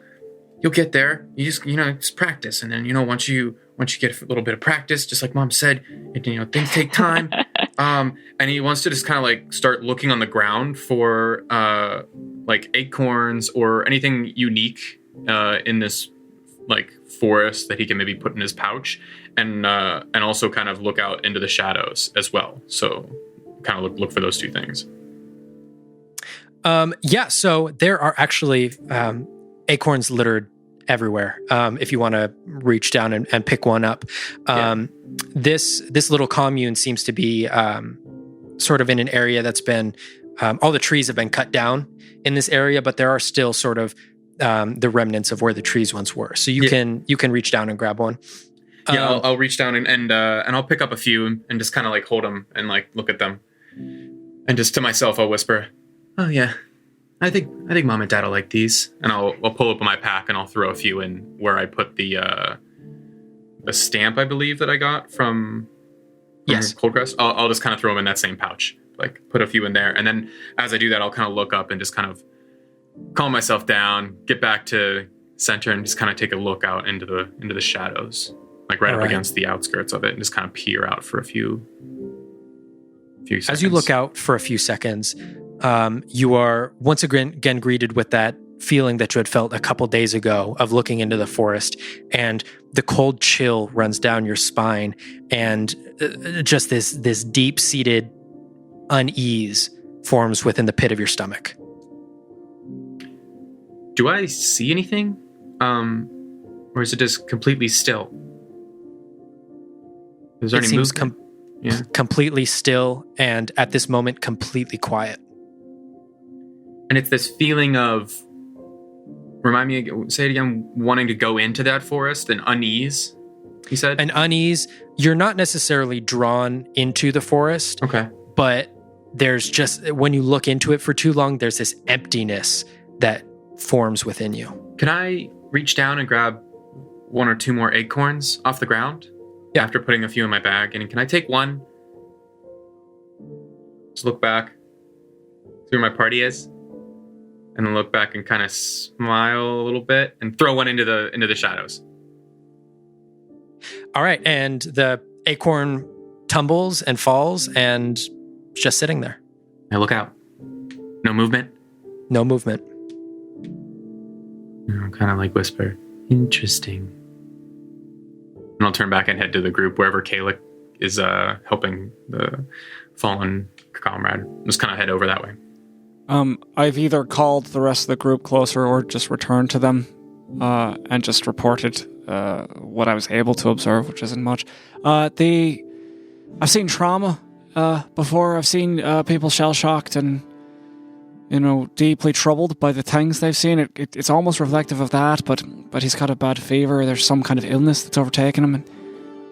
get there, you just practice, and then once you get a little bit of practice, just like Mom said, things take time. And he wants to just kind of like start looking on the ground for like acorns or anything unique in this like forest that he can maybe put in his pouch, and also kind of look out into the shadows as well. So kind of look for those two things. So there are actually acorns littered everywhere. If you want to reach down and pick one up, this little commune seems to be sort of in an area that's been all the trees have been cut down in this area, but there are still sort of the remnants of where the trees once were. So you can reach down and grab one. Yeah, I'll reach down and I'll pick up a few and just kind of like hold them and like look at them, and just to myself I'll whisper, "Oh yeah, I think Mom and Dad will like these." And I'll pull up my pack and I'll throw a few in where I put the stamp, I believe, that I got from Coldcrest. I'll just kind of throw them in that same pouch, like put a few in there, and then as I do that, I'll kind of look up and just kind of calm myself down, get back to center, and just kind of take a look out into the shadows, like right up against the outskirts of it, and just kind of peer out for a few seconds. As you look out for a few seconds, you are once again greeted with that feeling that you had felt a couple days ago of looking into the forest, and the cold chill runs down your spine, and just this deep-seated unease forms within the pit of your stomach. Do I see anything? Or is it just completely still? Is there any movement? Completely still, and at this moment, completely quiet. And it's this feeling of, remind me, say it again, wanting to go into that forest, an unease, you said? An unease. You're not necessarily drawn into the forest. Okay. But there's just, when you look into it for too long, there's this emptiness that forms within you. Can I reach down and grab one or two more acorns off the ground? Yeah. After putting a few in my bag. And can I take one? Just look back, see where my party is, and then look back and kind of smile a little bit and throw one into the shadows. All right, and the acorn tumbles and falls and is just sitting there. I look out. No movement? No movement. I'll kind of like whisper, interesting. And I'll turn back and head to the group wherever Kalik is helping the fallen comrade. Just kind of head over that way. I've either called the rest of the group closer or just returned to them and just reported what I was able to observe, which isn't much. I've seen trauma before. I've seen people shell-shocked and deeply troubled by the things they've seen. It's almost reflective of that, but he's got a bad fever. There's some kind of illness that's overtaken him, and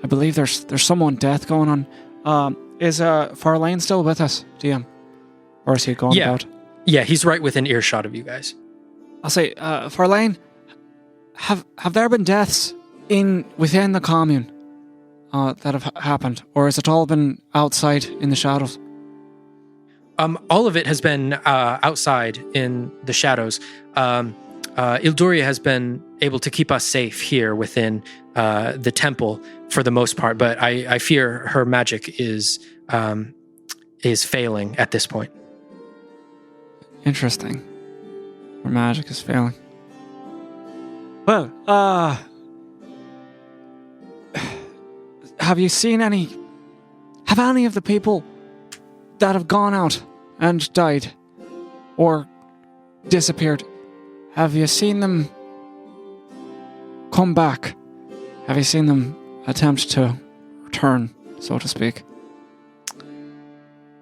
I believe there's someone death going on. Is Farlane still with us, DM? Or is he gone about? Yeah, he's right within earshot of you guys. I'll say, Farlane, have there been deaths within the commune that have happened, or has it all been outside in the shadows? All of it has been outside in the shadows. Ilduria has been able to keep us safe here within the temple for the most part, but I fear her magic is failing at this point. Interesting. Her magic is failing. Well, have any of the people that have gone out and died or disappeared, have you seen them come back? Have you seen them attempt to return, so to speak?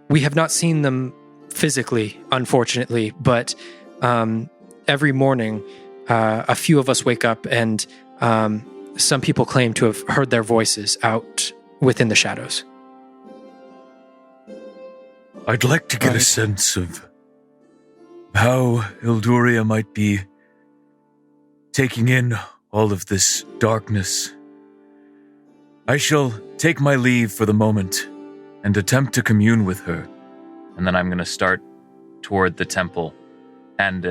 We have not seen them physically, unfortunately, but every morning a few of us wake up and some people claim to have heard their voices out within the shadows. I'd like to get a Right. sense of how Ilduria might be taking in all of this darkness. I shall take my leave for the moment and attempt to commune with her. And then I'm going to start toward the temple and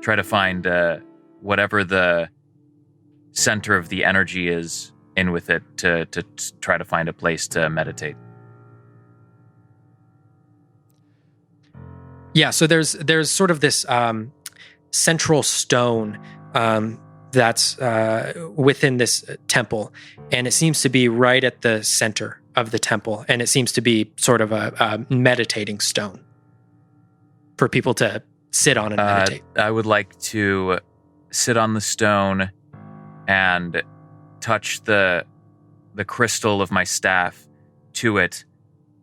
try to find whatever the center of the energy is in with it to try to find a place to meditate. Yeah, so there's sort of this central stone that's within this temple, and it seems to be right at the center of the temple, and it seems to be sort of a meditating stone for people to sit on and meditate. I would like to sit on the stone and touch the crystal of my staff to it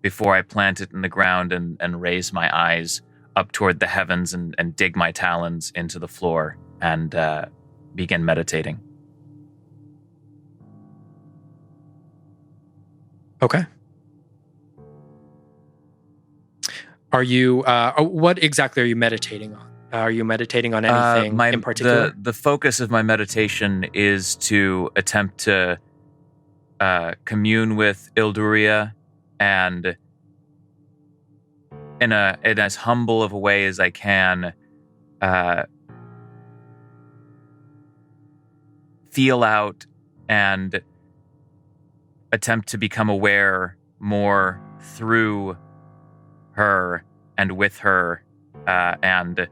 before I plant it in the ground and raise my eyes up toward the heavens and dig my talons into the floor and begin meditating. Okay. Are you? What exactly are you meditating on? Are you meditating on anything in particular? The focus of my meditation is to attempt to commune with Ilduria and in as humble of a way as I can feel out and attempt to become aware more through her and with her and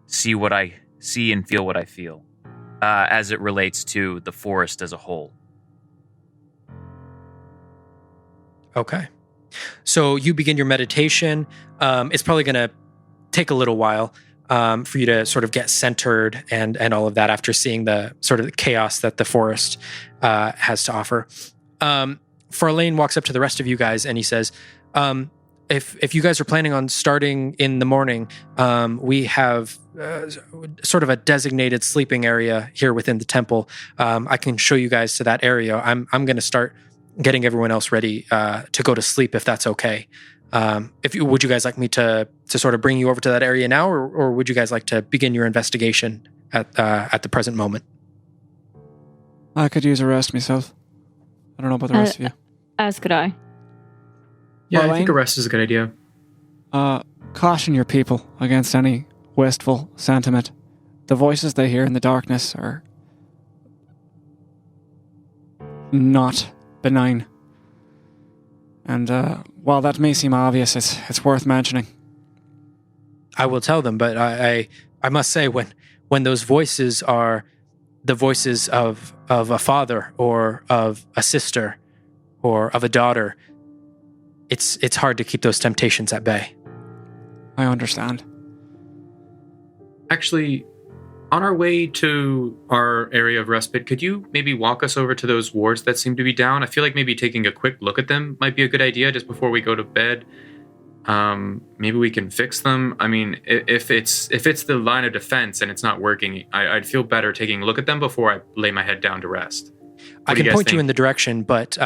see what I see and feel what I feel as it relates to the forest as a whole. Okay. So you begin your meditation. It's probably going to take a little while for you to sort of get centered and all of that after seeing the sort of chaos that the forest has to offer. Farlane walks up to the rest of you guys and he says, if you guys are planning on starting in the morning, we have sort of a designated sleeping area here within the temple. I can show you guys to that area. I'm going to start getting everyone else ready to go to sleep, if that's okay. Would you guys like me to sort of bring you over to that area now, or would you guys like to begin your investigation at the present moment? I could use a rest myself. I don't know about the rest of you. As could I. Yeah, I Marlene? think a rest is a good idea. Caution your people against any wistful sentiment. The voices they hear in the darkness are not benign. And while that may seem obvious, it's worth mentioning. I will tell them, but I must say when those voices are the voices of a father or of a sister or of a daughter, it's hard to keep those temptations at bay. I understand. Actually, on our way to our area of respite, could you maybe walk us over to those wards that seem to be down? I feel like maybe taking a quick look at them might be a good idea just before we go to bed. Maybe we can fix them. I mean, if it's the line of defense and it's not working, I'd feel better taking a look at them before I lay my head down to rest. I can point you in the direction, but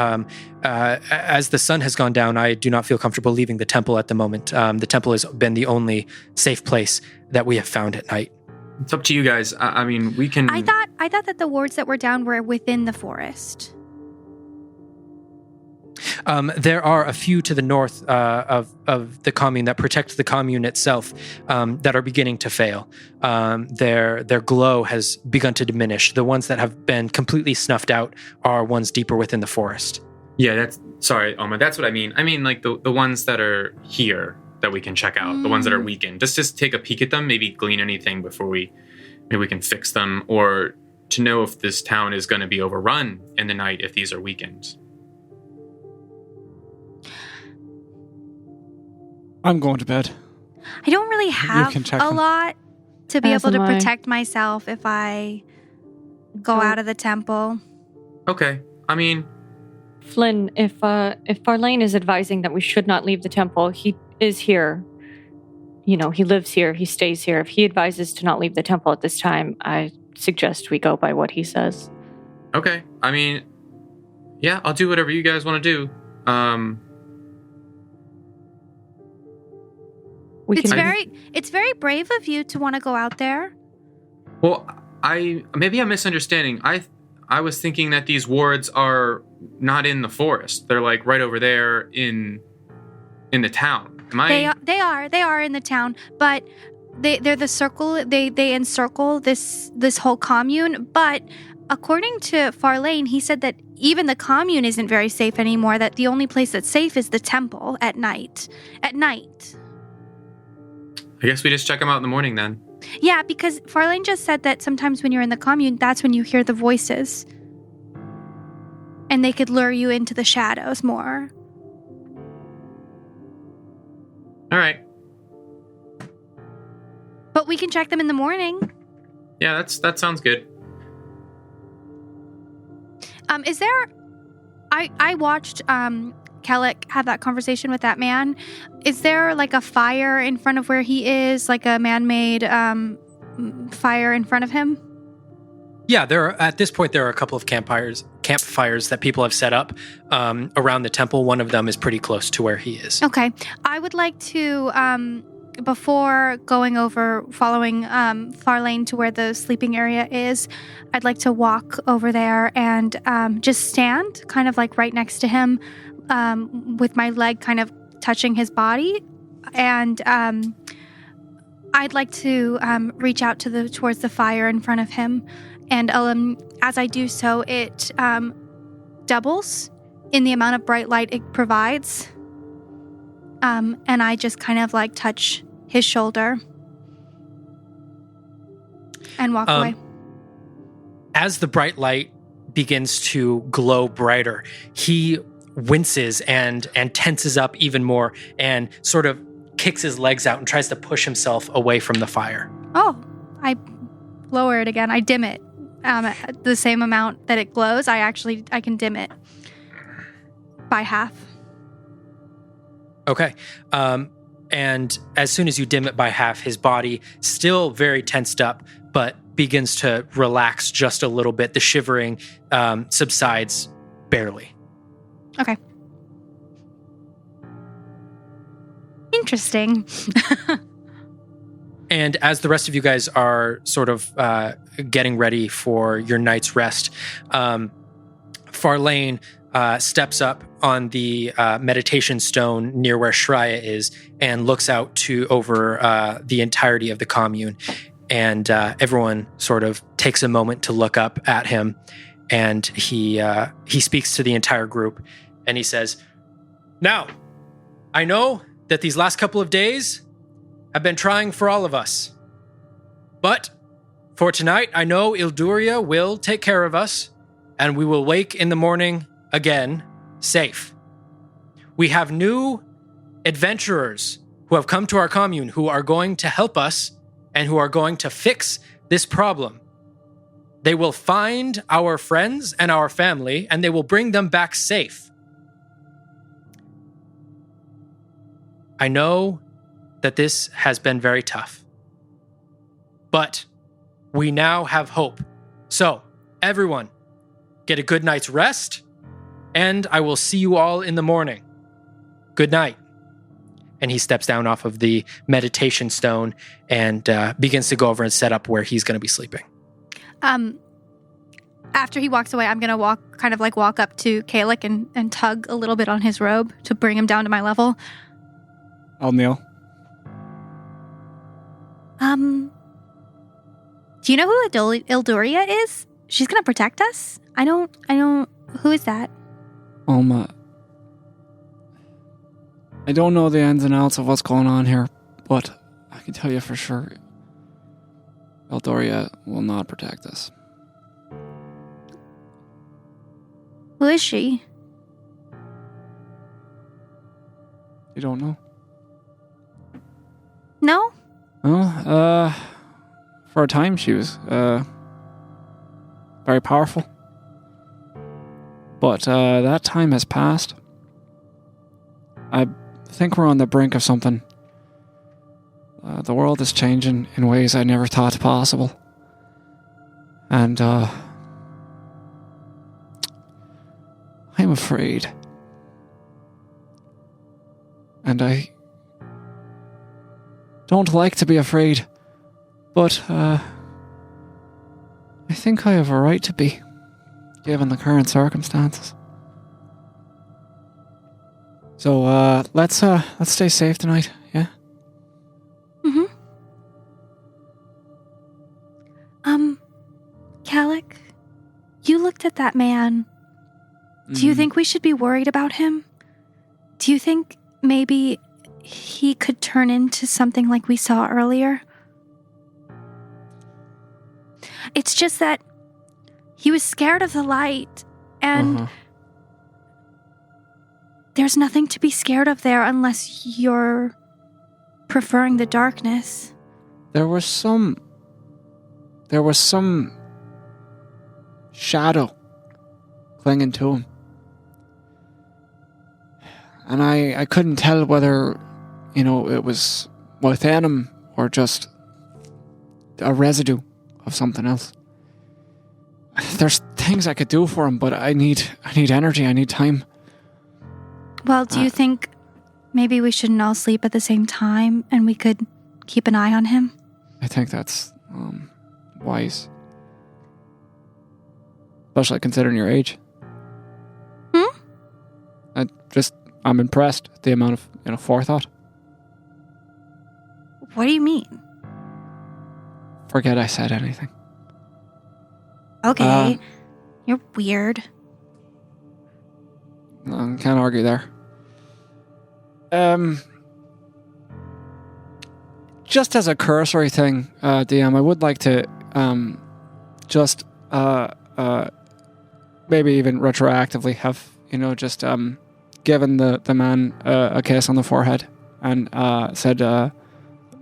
as the sun has gone down, I do not feel comfortable leaving the temple at the moment. The temple has been the only safe place that we have found at night. It's up to you guys. I mean, we can... I thought that the wards that were down were within the forest. There are a few to the north of the commune that protect the commune itself that are beginning to fail. Their glow has begun to diminish. The ones that have been completely snuffed out are ones deeper within the forest. Yeah, sorry, Oma, that's what I mean. I mean, like the ones that are here that we can check out, the ones that are weakened. Just take a peek at them, maybe glean anything before maybe we can fix them, or to know if this town is going to be overrun in the night if these are weakened. I'm going to bed. I don't really have can check a them. lot to be As able to am I. protect myself if I go out of the temple. Okay, I mean... Flynn, if Farlane is advising that we should not leave the temple, he is here. You know, he lives here, he stays here. If he advises to not leave the temple at this time, I suggest we go by what he says. Okay, I mean, yeah, I'll do whatever you guys want to do. It's very brave of you to want to go out there. Well, maybe I'm misunderstanding. I was thinking that these wards are not in the forest. They're like right over there in the town. Am I? They are in the town, but they're the circle. They encircle this whole commune. But according to Farlane, he said that even the commune isn't very safe anymore. That the only place that's safe is the temple at night. At night. I guess we just check them out in the morning then. Yeah, because Farlane just said that sometimes when you're in the commune, that's when you hear the voices. And they could lure you into the shadows more. All right. But we can check them in the morning. Yeah, that sounds good. Is there... I watched Kellic have that conversation with that man. Is there like a fire in front of where he is? Like a man-made fire in front of him? Yeah, at this point there are a couple of campfires that people have set up around the temple. One of them is pretty close to where he is. Okay. I would like to, before following Farlane to where the sleeping area is, I'd like to walk over there and just stand kind of like right next to him with my leg kind of touching his body. And I'd like to reach out towards the fire in front of him. And as I do so, it doubles in the amount of bright light it provides. And I just kind of like touch his shoulder and walk away. As the bright light begins to glow brighter, he winces and tenses up even more and sort of kicks his legs out and tries to push himself away from the fire. Oh, I lower it again. I dim it. The same amount that it glows, I can dim it by half. Okay. And as soon as you dim it by half, his body, still very tensed up, but begins to relax just a little bit. The shivering subsides barely. Okay. Interesting. And as the rest of you guys are sort of getting ready for your night's rest, Farlane steps up on the meditation stone near where Shreya is and looks out over the entirety of the commune. And everyone sort of takes a moment to look up at him. And he speaks to the entire group. And he says, "Now, I know that these last couple of days have been trying for all of us. But for tonight, I know Ilduria will take care of us, and we will wake in the morning again, safe. We have new adventurers who have come to our commune who are going to help us and who are going to fix this problem. They will find our friends and our family, and they will bring them back safe. I know that this has been very tough, but we now have hope. So, everyone, get a good night's rest, and I will see you all in the morning. Good night." And he steps down off of the meditation stone and begins to go over and set up where he's going to be sleeping. After he walks away, I'm going to walk up to Kellic and tug a little bit on his robe to bring him down to my level. I'll kneel. Do you know who Ilduria is? She's gonna protect us? I don't, who is that? I don't know the ins and outs of what's going on here, but I can tell you for sure, Eldoria will not protect us. Who is she? You don't know? No? Well, for a time she was very powerful. But that time has passed. I think we're on the brink of something. The world is changing in ways I never thought possible. And I'm afraid. don't like to be afraid, but I think I have a right to be, given the current circumstances. So let's stay safe tonight, yeah? Mm-hmm. Calic, you looked at that man. Do you think we should be worried about him? Do you think maybe he could turn into something like we saw earlier? It's just that he was scared of the light, and there's nothing to be scared of there unless you're preferring the darkness. There was some shadow clinging to him. And I couldn't tell whether, it was within him or just a residue of something else. There's things I could do for him, but I need energy, I need time. Well, do you think maybe we shouldn't all sleep at the same time and we could keep an eye on him? I think that's wise. Especially considering your age. I'm impressed at the amount of, forethought. What do you mean? Forget I said anything. Okay. You're weird. Can't argue there. Just as a cursory thing, DM, I would like to maybe even retroactively have, given the man a kiss on the forehead and said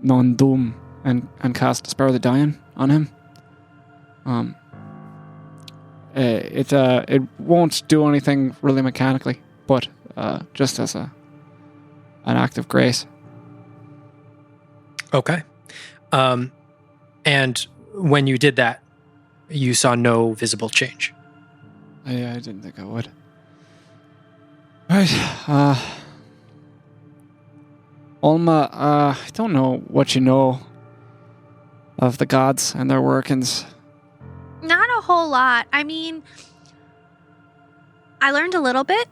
non doom and cast Spare the Dying on him. It won't do anything really mechanically, but just as an act of grace. Okay. And when you did that, you saw no visible change. I didn't think I would. Right. Alma, I don't know what you know of the gods and their workings. Not a whole lot. I mean, I learned a little bit,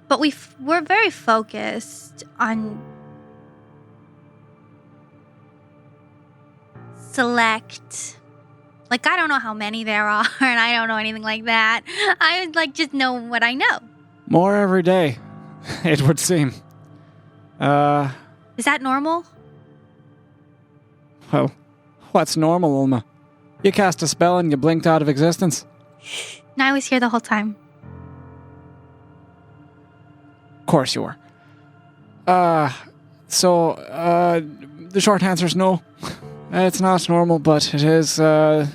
but we're very focused on select. Like, I don't know how many there are, and I don't know anything like that. I would just know what I know. More every day, it would seem. Is that normal? Well, what's normal, Ulma? You cast a spell and you blinked out of existence. No, I was here the whole time. Of course you were. So, the short answer is no. It's not normal, but it is, the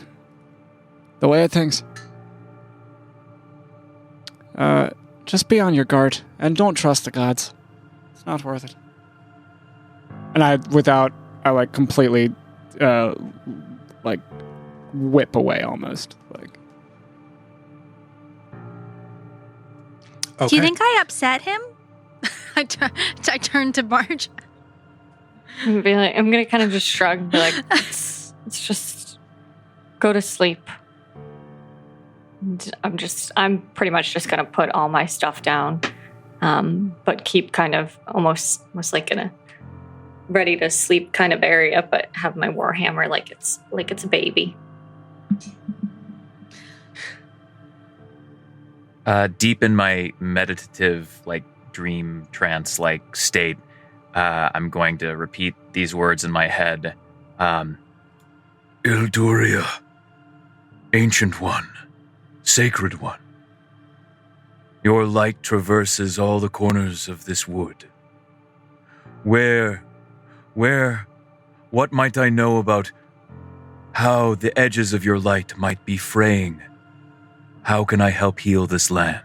way of things. Just be on your guard, and don't trust the gods. It's not worth it. And I completely, whip away almost. Okay. Do you think I upset him? I turned to Marge. I'm gonna kind of just shrug and be like, let's just go to sleep. And I'm pretty much just gonna put all my stuff down, but keep kind of almost like in a ready to sleep kind of area, but have my warhammer like it's a baby. Deep in my meditative, dream trance state, I'm going to repeat these words in my head. Ilduria, Ancient One, Sacred One. Your light traverses all the corners of this wood. What might I know about how the edges of your light might be fraying? How can I help heal this land?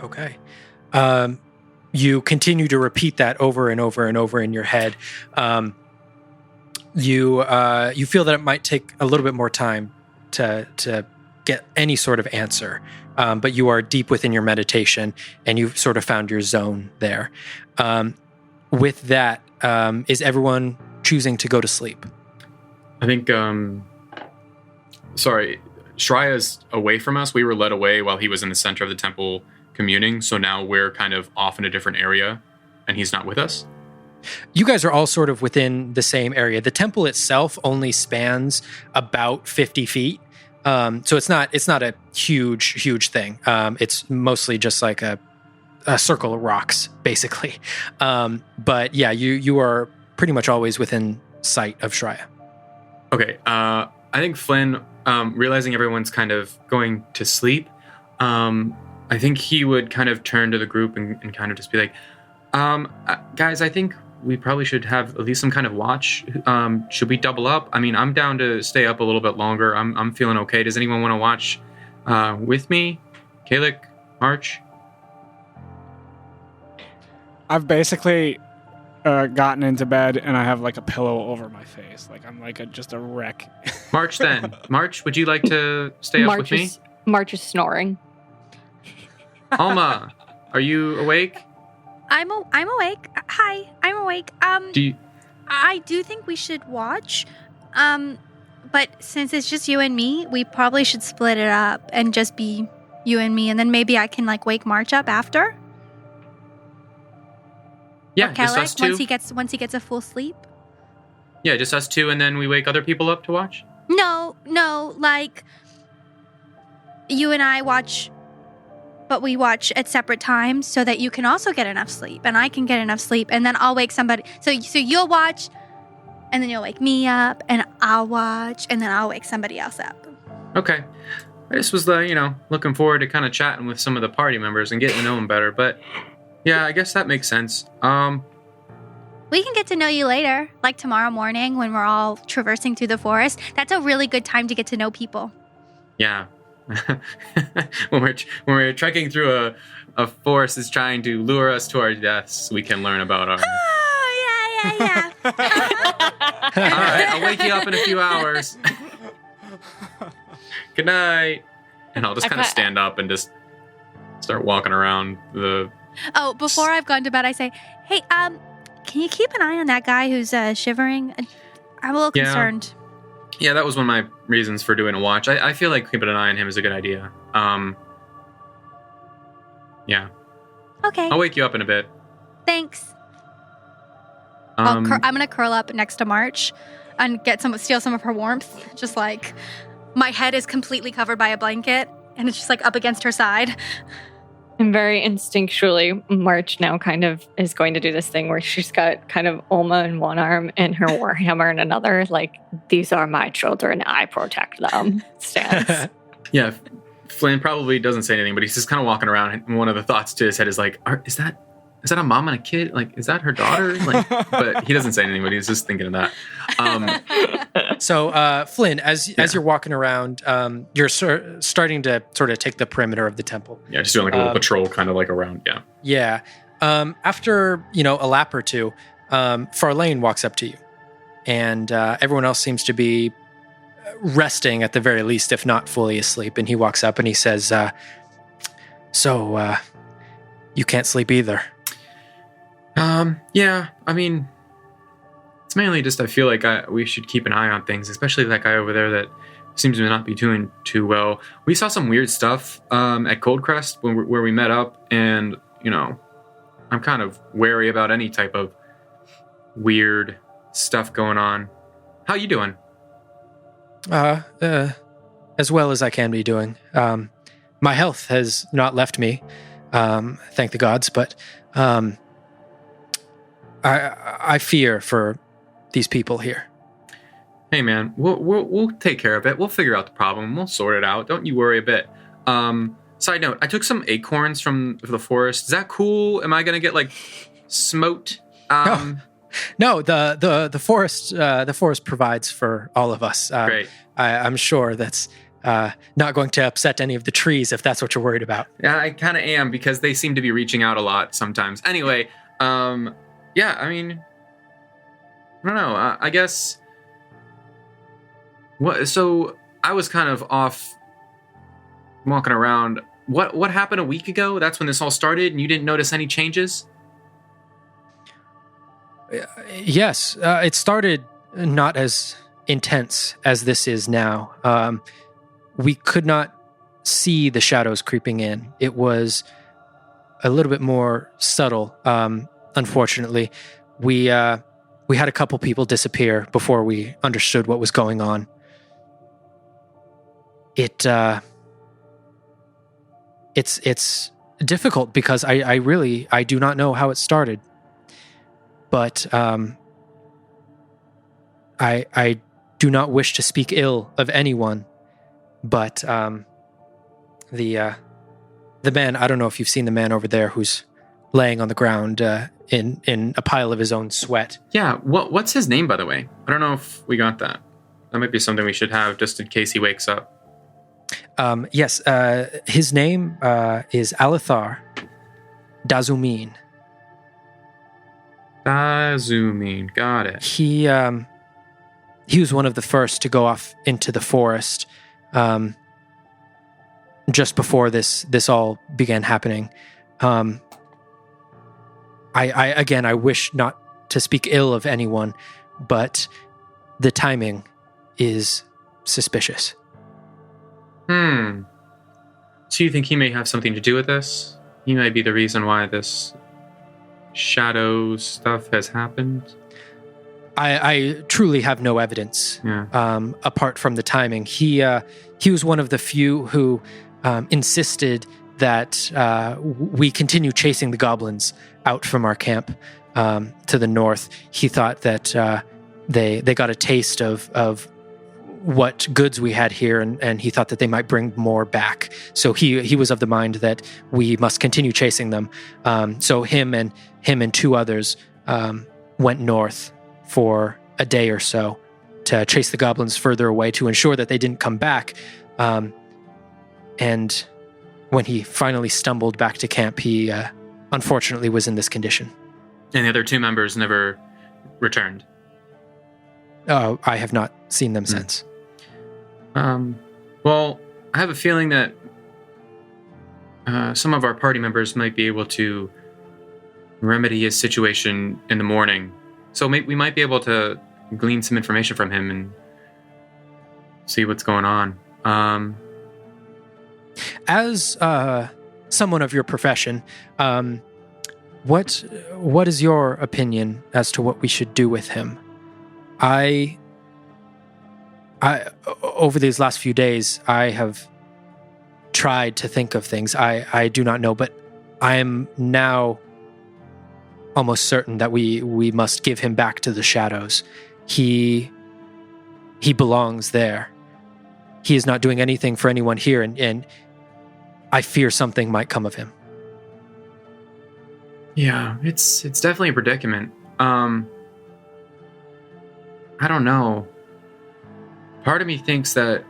Okay. You continue to repeat that over and over and over in your head. You feel that it might take a little bit more time to get any sort of answer, but you are deep within your meditation and you've sort of found your zone there. with that, is everyone choosing to go to sleep? I think, sorry, Shraya's away from us. We were led away while he was in the center of the temple communing. So now we're kind of off in a different area and he's not with us. You guys are all sort of within the same area. The temple itself only spans about 50 feet. So it's not a huge thing. It's mostly just like a circle of rocks, basically. But yeah, you are pretty much always within sight of Shraya. Okay. I think Flynn, realizing everyone's kind of going to sleep, I think he would kind of turn to the group and kind of just be like, guys, I think we probably should have at least some kind of watch. Should we double up? I mean, I'm down to stay up a little bit longer. I'm feeling okay. Does anyone want to watch with me? Kalik, March? I've basically gotten into bed and I have like a pillow over my face. Like I'm like just a wreck. March then. March, would you like to stay up with me? March is snoring. Alma, are you awake? I'm awake. Hi, I'm awake. I do think we should watch. But since it's just you and me, we probably should split it up and just be you and me, and then maybe I can like wake March up after. Yeah, or just us two. Once he gets a full sleep. Yeah, just us two, and then we wake other people up to watch. No, like you and I watch. But we watch at separate times so that you can also get enough sleep and I can get enough sleep, and then I'll wake somebody. So you'll watch and then you'll wake me up and I'll watch and then I'll wake somebody else up. Okay. I just was, looking forward to kind of chatting with some of the party members and getting to know them better. But yeah, I guess that makes sense. We can get to know you later, like tomorrow morning when we're all traversing through the forest. That's a really good time to get to know people. Yeah. when we're trekking through a forest that's trying to lure us to our deaths, we can learn about our... Oh, yeah. All right, I'll wake you up in a few hours. Good night. And I'll just kind of stand up and just start walking around the... Oh, before I've gone to bed, I say, hey, can you keep an eye on that guy who's shivering? I'm a little concerned. Yeah, that was one of my reasons for doing a watch. I feel like keeping an eye on him is a good idea. Yeah. Okay. I'll wake you up in a bit. Thanks. I'm going to curl up next to March and steal some of her warmth. Just like my head is completely covered by a blanket and it's just like up against her side. And very instinctually, March now kind of is going to do this thing where she's got kind of Olma in one arm and her warhammer in another. Like, these are my children, I protect them stance. Yeah, Flynn probably doesn't say anything, but he's just kind of walking around, and one of the thoughts to his head is like, is that a mom and a kid? Like, is that her daughter? Like, but he doesn't say anything, but he's just thinking of that. So, Flynn, as you're walking around, you're starting to sort of take the perimeter of the temple. Yeah, just doing like a little patrol, kind of like around. Yeah. Yeah. After a lap or two, Farlane walks up to you, and everyone else seems to be resting at the very least, if not fully asleep. And he walks up and he says, "So, you can't sleep either." Yeah. I mean, it's mainly just I feel like we should keep an eye on things, especially that guy over there that seems to not be doing too well. We saw some weird stuff at Coldcrest where we met up, and I'm kind of wary about any type of weird stuff going on. How you doing? As well as I can be doing. My health has not left me, thank the gods, but I fear for these people here. Hey man, we'll take care of it. We'll figure out the problem. We'll sort it out. Don't you worry a bit. Side note: I took some acorns from the forest. Is that cool? Am I gonna get like smote? No, the forest provides for all of us. Great. I'm sure that's not going to upset any of the trees if that's what you're worried about. Yeah, I kind of am because they seem to be reaching out a lot sometimes. Anyway, yeah, I mean, I don't know. I guess. So I was kind of off walking around. What happened a week ago? That's when this all started, and you didn't notice any changes? Yes, it started not as intense as this is now. We could not see the shadows creeping in. It was a little bit more subtle. Unfortunately, we had a couple people disappear before we understood what was going on. It's difficult because I do not know how it started, but I do not wish to speak ill of anyone, but the man, I don't know if you've seen the man over there who's laying on the ground in a pile of his own sweat. Yeah, what's his name, by the way? I don't know if we got that. That might be something we should have just in case he wakes up. Yes, his name is Alithar Dazumin. Dazumin, got it. He was one of the first to go off into the forest just before this all began happening. I wish not to speak ill of anyone, but the timing is suspicious. So you think he may have something to do with this? He might be the reason why this shadow stuff has happened? I truly have no evidence apart from the timing. He was one of the few who insisted that we continue chasing the goblins out from our camp to the north. He thought that they got a taste of what goods we had here, and he thought that they might bring more back. So he was of the mind that we must continue chasing them. So him and two others went north for a day or so to chase the goblins further away to ensure that they didn't come back. And when he finally stumbled back to camp, he unfortunately was in this condition. And the other two members never returned? I have not seen them since. Well, I have a feeling that some of our party members might be able to remedy his situation in the morning. So we might be able to glean some information from him and see what's going on. As someone of your profession, what is your opinion as to what we should do with him? I over these last few days, I have tried to think of things. I do not know, but I am now almost certain that we must give him back to the shadows. He belongs there. He is not doing anything for anyone here, and I fear something might come of him. Yeah, it's definitely a predicament. I don't know. Part of me thinks that,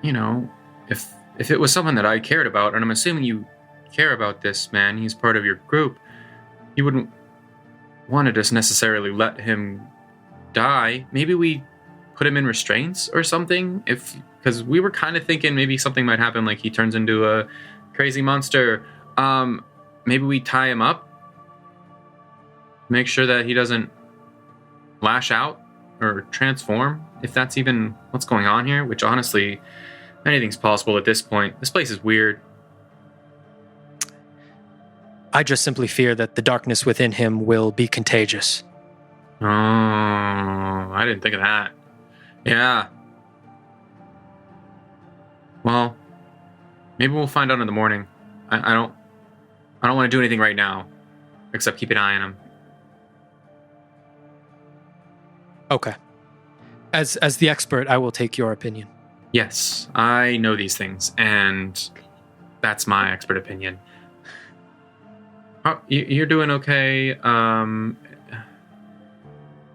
if it was someone that I cared about, and I'm assuming you care about this man, he's part of your group, you wouldn't want to just necessarily let him die. Maybe we put him in restraints or something, because we were kind of thinking maybe something might happen, like he turns into a crazy monster. Maybe we tie him up, make sure that he doesn't lash out or transform, if that's even what's going on here, which honestly, anything's possible at this point. This place is weird. I just simply fear that the darkness within him will be contagious. Oh, I didn't think of that. Yeah. Well, maybe we'll find out in the morning. I don't want to do anything right now, except keep an eye on him. Okay. As the expert, I will take your opinion. Yes, I know these things, and that's my expert opinion. Oh, you're doing okay. I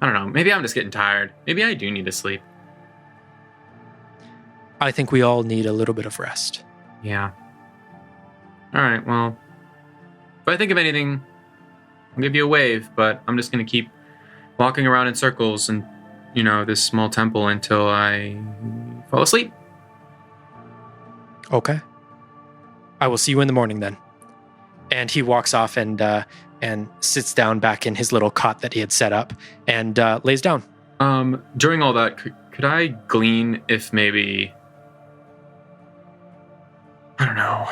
don't know. Maybe I'm just getting tired. Maybe I do need to sleep. I think we all need a little bit of rest. Yeah. All right, well, if I think of anything, I'll give you a wave, but I'm just going to keep walking around in circles and, this small temple until I fall asleep. Okay. I will see you in the morning then. And he walks off and sits down back in his little cot that he had set up and lays down. During all that, could I glean if maybe, I don't know,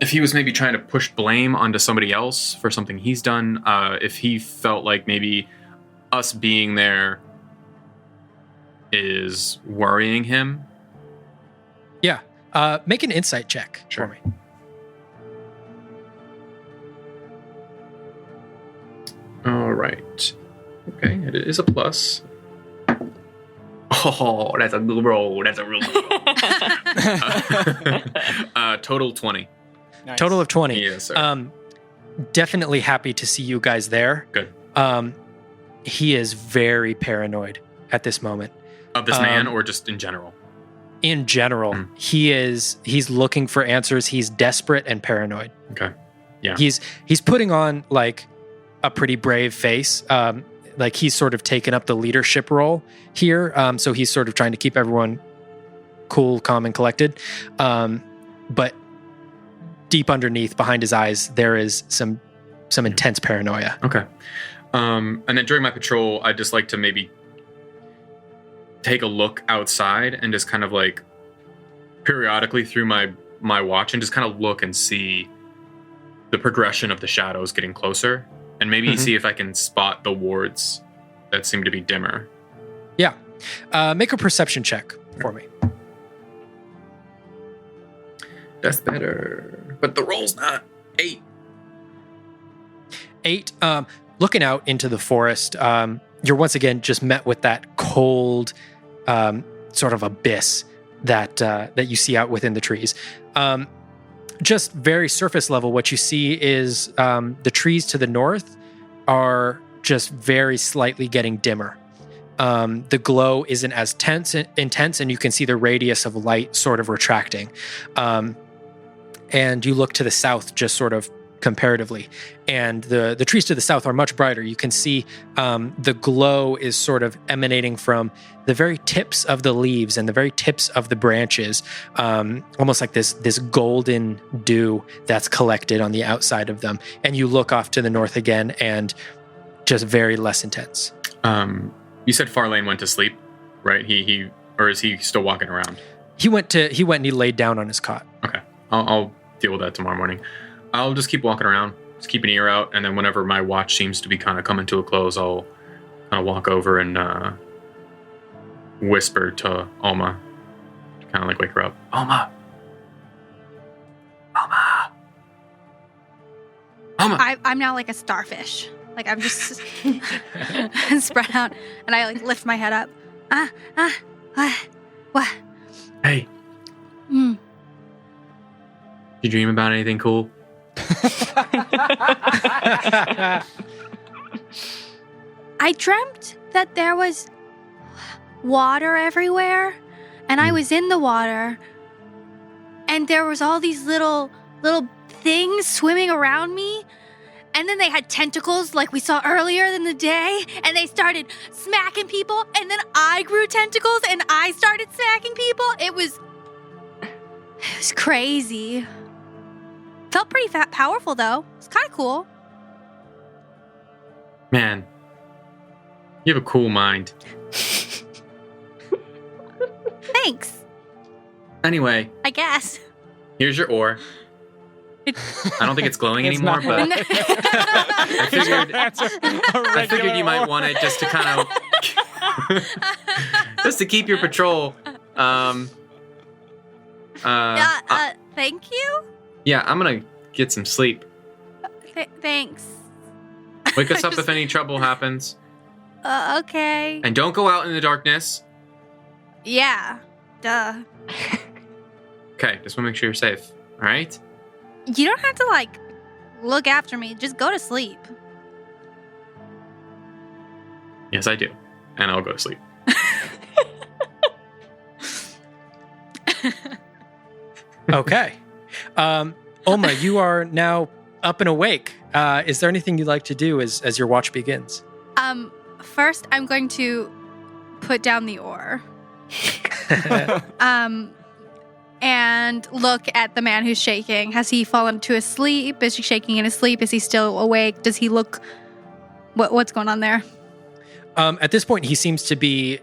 if he was maybe trying to push blame onto somebody else for something he's done, if he felt like maybe us being there is worrying him? Yeah. Make an insight check for me. All right. Okay, it is a plus. Oh, that's a good roll. That's a real good roll. Total 20. Nice. Total of 20. Yes, sir. Definitely happy to see you guys there. Good. He is very paranoid at this moment. Of this man or just in general? In general, he's looking for answers. He's desperate and paranoid. Okay. Yeah. He's putting on like a pretty brave face. Like he's sort of taken up the leadership role here. So he's sort of trying to keep everyone cool, calm, and collected. But deep underneath, behind his eyes, there is some intense paranoia. Okay. And then during my patrol, I'd just like to maybe take a look outside and just kind of like periodically through my watch and just kind of look and see the progression of the shadows getting closer and maybe see if I can spot the wards that seem to be dimmer. Yeah. Make a perception check for me. That's better. But the roll's not 8. 8. Looking out into the forest, you're once again just met with that cold sort of abyss that you see out within the trees. Just very surface level, what you see is the trees to the north are just very slightly getting dimmer. The glow isn't as intense, and you can see the radius of light sort of retracting. And you look to the south just sort of comparatively, and the trees to the south are much brighter. You can see the glow is sort of emanating from the very tips of the leaves and the very tips of the branches, almost like this golden dew that's collected on the outside of them. And you look off to the north again, and just very less intense. You said Farlane went to sleep, right? He or is he still walking around? He went and he laid down on his cot. Okay, I'll deal with that tomorrow morning. I'll just keep walking around, just keep an ear out, and then whenever my watch seems to be kind of coming to a close, I'll kind of walk over and whisper to Alma, kind of like wake her up. Alma. I'm now like a starfish. Like I'm just spread out, and I like lift my head up. What? Hey. You dream about anything cool? I dreamt that there was water everywhere, and I was in the water, and there was all these little things swimming around me, and then they had tentacles like we saw earlier in the day, and they started smacking people, and then I grew tentacles and I started smacking people. It was crazy. Felt pretty powerful, though. It's kind of cool. Man, you have a cool mind. Thanks. Anyway, I guess. here's your ore. I don't think it's glowing anymore, but I figured you might want it just to kind of just to keep your patrol. Thank you. Yeah, I'm gonna get some sleep. Thanks. Wake us up if any trouble happens. Okay. And don't go out in the darkness. Yeah. Duh. Okay, just want to make sure you're safe. All right? You don't have to, like, look after me. Just go to sleep. Yes, I do. And I'll go to sleep. Okay. Oma, you are now up and awake. Is there anything you'd like to do as your watch begins? First, I'm going to put down the ore. and look at the man who's shaking. Has he fallen to his sleep? Is he shaking in his sleep? Is he still awake? Does he look... What's going on there? At this point, he seems to be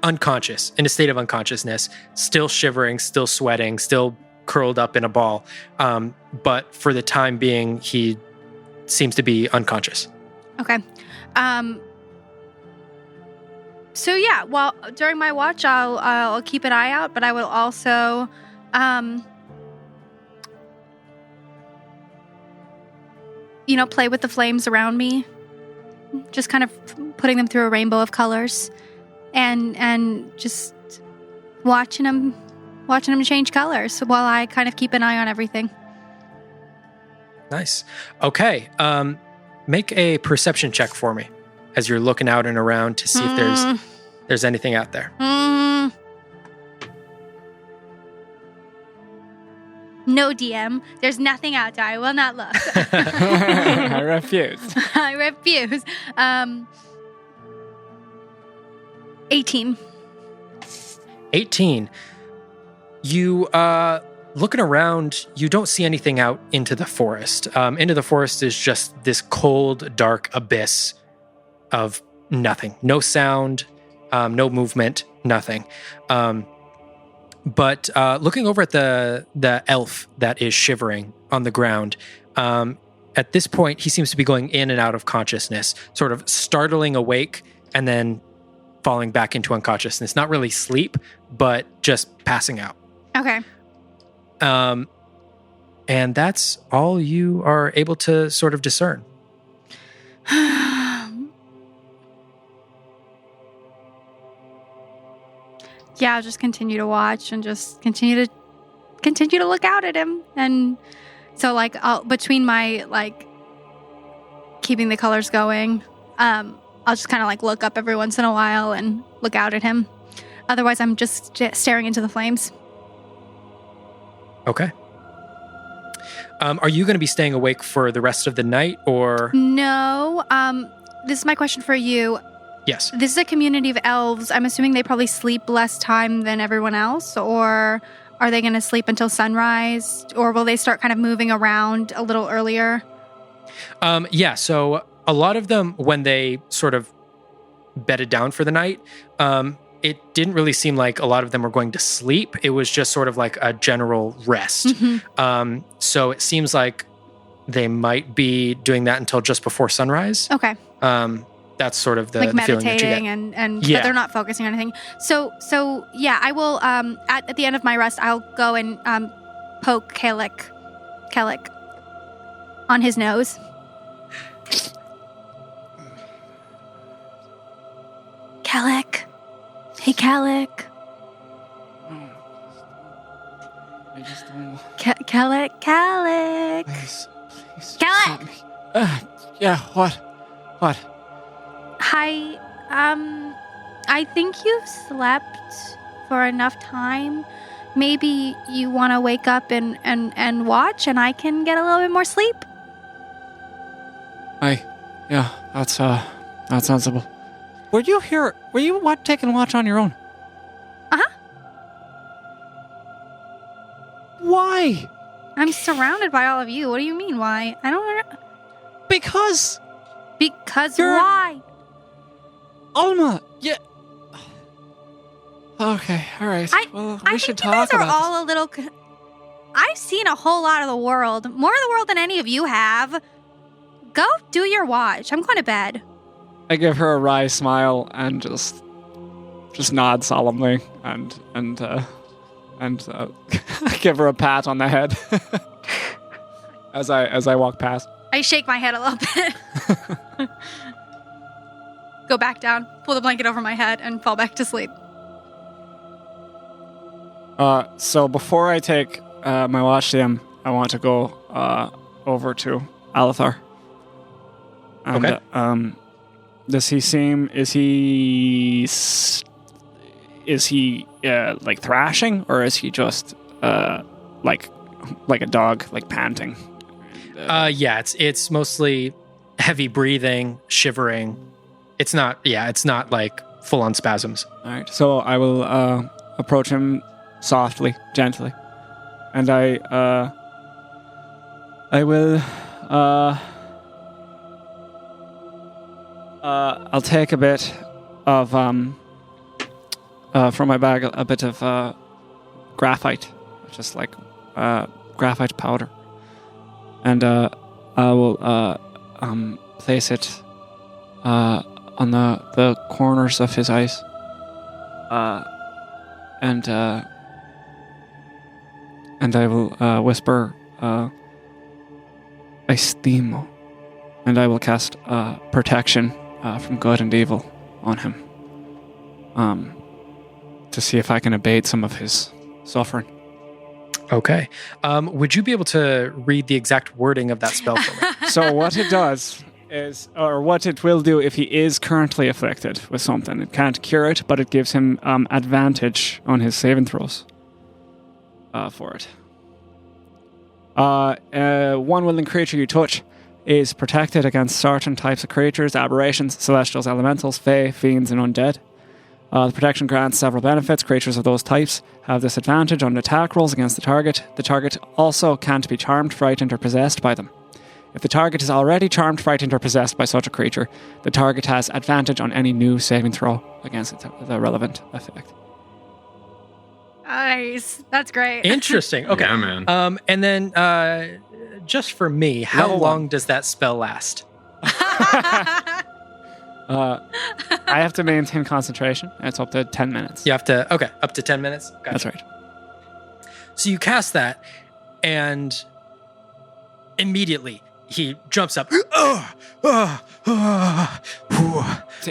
unconscious, in a state of unconsciousness, still shivering, still sweating, still curled up in a ball. But for the time being, he seems to be unconscious. Okay. So yeah, well, during my watch, I'll keep an eye out, but I will also, play with the flames around me, just kind of putting them through a rainbow of colors, and just watching them change colors while I kind of keep an eye on everything. Nice. Okay. Make a perception check for me as you're looking out and around to see if there's anything out there. No, DM. There's nothing out there. I will not look. I refuse. I refuse. 18. 18. You, looking around, you don't see anything out into the forest. Into the forest is just this cold, dark abyss of nothing. No sound, no movement, nothing. But looking over at the elf that is shivering on the ground, at this point, he seems to be going in and out of consciousness, sort of startling awake and then falling back into unconsciousness. Not really sleep, but just passing out. Okay. And that's all you are able to sort of discern. Yeah, I'll just continue to watch and just continue to look out at him. And so, like, between my, like, keeping the colors going, I'll just kind of, like, look up every once in a while and look out at him. Otherwise, I'm just staring into the flames. Okay. Are you going to be staying awake for the rest of the night, or? No. This is my question for you. Yes. This is a community of elves. I'm assuming they probably sleep less time than everyone else, or are they going to sleep until sunrise, or will they start kind of moving around a little earlier? Yeah, so a lot of them, when they sort of bedded down for the night, it didn't really seem like a lot of them were going to sleep. It was just sort of like a general rest. Mm-hmm. So it seems like they might be doing that until just before sunrise. Okay. That's sort of the like the feeling that you meditating get. and Yeah. but they're not focusing on anything. So yeah, I will at the end of my rest I'll go and poke Kellic on his nose. Kellic. Hey Kellic. I just don't... Kellic. Please. Kellic! Stop me. Yeah, what? Hi, I think you've slept for enough time. Maybe you want to wake up and watch, and I can get a little bit more sleep. Yeah, that's sensible. Were you taking watch on your own? Uh-huh. Why? I'm surrounded by all of you. What do you mean, why? I don't know. Because You're- why? Alma, yeah. Okay, all right. Well, we should talk you guys are about all a little... I've seen a whole lot of the world. More of the world than any of you have. Go do your watch. I'm going to bed. this. I give her a wry smile and just nod solemnly and give her a pat on the head as I walk past. I shake my head a little bit. Go back down, pull the blanket over my head, and fall back to sleep. So before I take my watch to him, I want to go over to Alethar. And, Okay. Does he seem? Is he like thrashing, or is he just like a dog, like panting? Yeah, it's mostly heavy breathing, shivering. It's not like full on spasms. All right. So I will approach him softly, gently, and I will. I'll take a bit of from my bag, a bit of graphite, just like graphite powder, and I will place it on the corners of his eyes, and I will whisper Estimo, and I will cast protection from good and evil on him, to see if I can abate some of his suffering. Okay. Would you be able to read the exact wording of that spell for me? So what it does is, or what it will do if he is currently afflicted with something, it can't cure it, but it gives him advantage on his saving throws for it. One willing creature you touch is protected against certain types of creatures, aberrations, celestials, elementals, fae, fiends, and undead. The protection grants several benefits. Creatures of those types have this advantage on attack rolls against the target. The target also can't be charmed, frightened, or possessed by them. If the target is already charmed, frightened, or possessed by such a creature, the target has advantage on any new saving throw against the relevant effect. Nice. That's great. Interesting. Okay. Yeah, man. And then just for me, how Level long one. does that spell last? I have to maintain concentration. It's up to 10 minutes. You have to, okay, up to 10 minutes? Gotcha. That's right. So you cast that, and immediately he jumps up. It's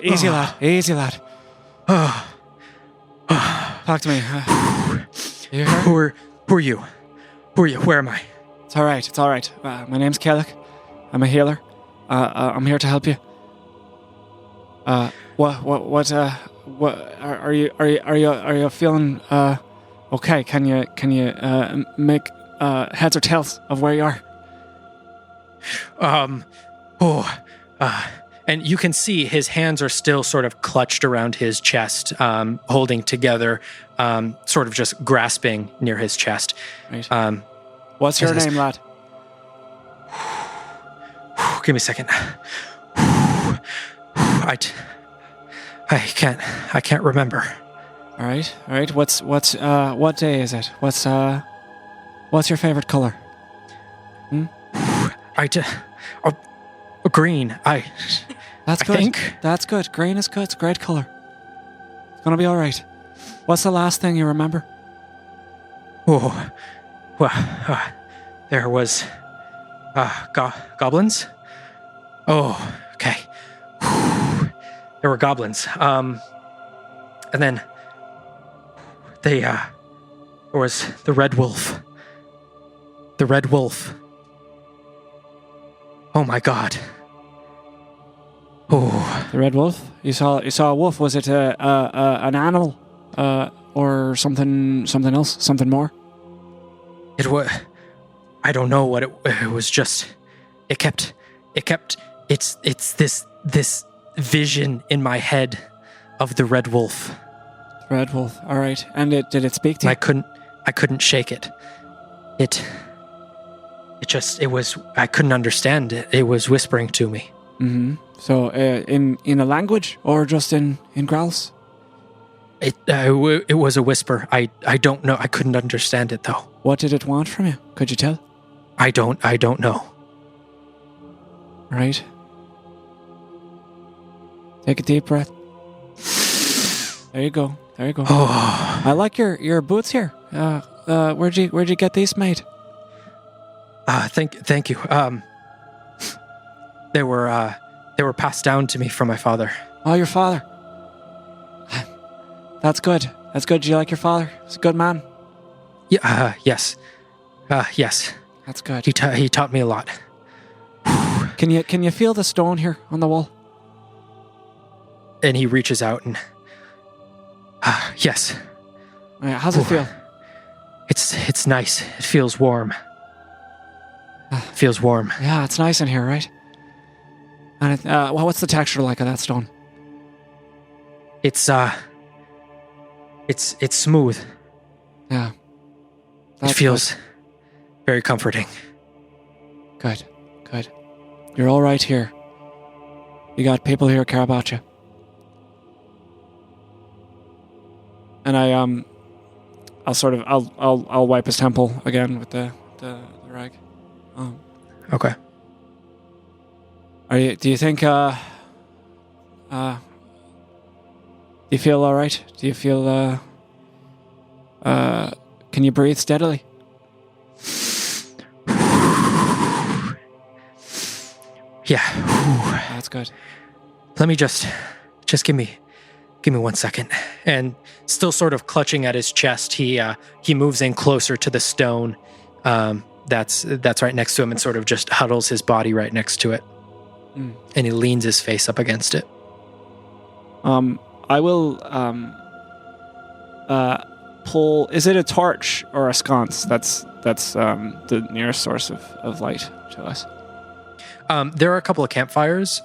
easy, lad. Easy, lad. Talk to me. You here? Who are you? Who are you? Where am I? It's all right. It's all right. My name's Kellic. I'm a healer. I'm here to help you. What are you feeling? Okay. Can you make heads or tails of where you are? And you can see his hands are still sort of clutched around his chest, holding together, sort of just grasping near his chest. Right. What's your name, lad? Give me a second. I can't remember. All right. What day is it? What's your favorite color? Green. That's I good. think. That's good. Green is good. It's a great color. It's gonna be all right. What's the last thing you remember? Oh, well, there was goblins. Oh, okay. There were goblins. And then there was the red wolf. The red wolf. Oh my God. Oh, The red wolf. You saw a wolf. Was it an animal, or something else? Something more? it was. I don't know what it was. Just it kept. It's this vision in my head of the red wolf. Red wolf. All right. And did it speak to And you? I couldn't shake it. It was. I couldn't understand it. It was whispering to me. Mm-hmm. So in a language or just in growls? It was a whisper. I don't know. I couldn't understand it though. What did it want from you? Could you tell? I don't know. Right. Take a deep breath. There you go. Oh, I like your boots here. Where'd you get these made? thank you. They were passed down to me from my father. Oh, your father. That's good. Do you like your father? He's a good man. Yeah. Yes. Yes. That's good. He taught me a lot. Can you feel the stone here on the wall? And he reaches out and. Yes. How's it feel? It's nice. It feels warm. Feels warm. Yeah, it's nice in here, right? And what's the texture like of that stone? It's smooth. Yeah. It feels very comforting. Good. You're all right here. You got people here who care about you. And I'll wipe his temple again with the rag. Okay. Do you think do you feel all right? Do you feel can you breathe steadily? Yeah. That's good. Let me just give me 1 second. And still sort of clutching at his chest, he moves in closer to the stone that's right next to him and sort of just huddles his body right next to it. And he leans his face up against it. I will pull. Is it a torch or a sconce? That's the nearest source of light to us. There are a couple of campfires.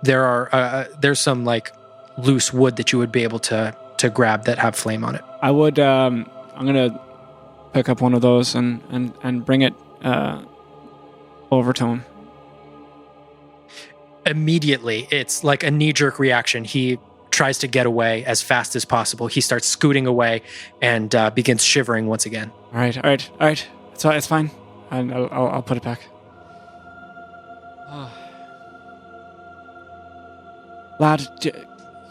There's some like loose wood that you would be able to grab that have flame on it. I would. I'm gonna pick up one of those and bring it over to him. Immediately, it's like a knee-jerk reaction. He tries to get away as fast as possible. He starts scooting away and begins shivering once again. All right. It's fine. And I'll put it back. Lad,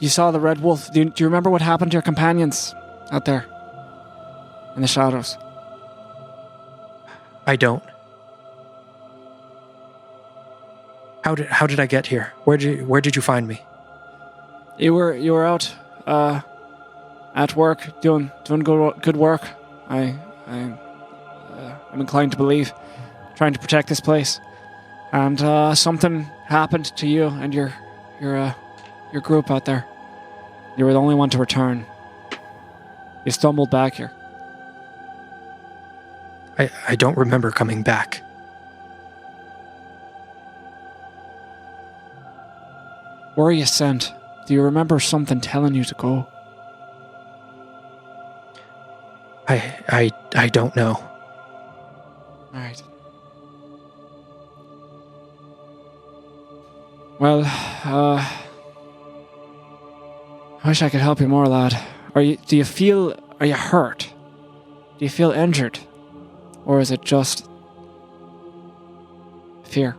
you saw the red wolf. Do you remember what happened to your companions out there in the shadows? I don't. How did I get here? Where did you find me? You were out at work doing good work. I'm inclined to believe, trying to protect this place, and something happened to you and your group out there. You were the only one to return. You stumbled back here. I don't remember coming back. Where are you sent? Do you remember something telling you to go? I don't know. All right. Well, I wish I could help you more, lad. Are you hurt? Do you feel injured? Or is it just fear?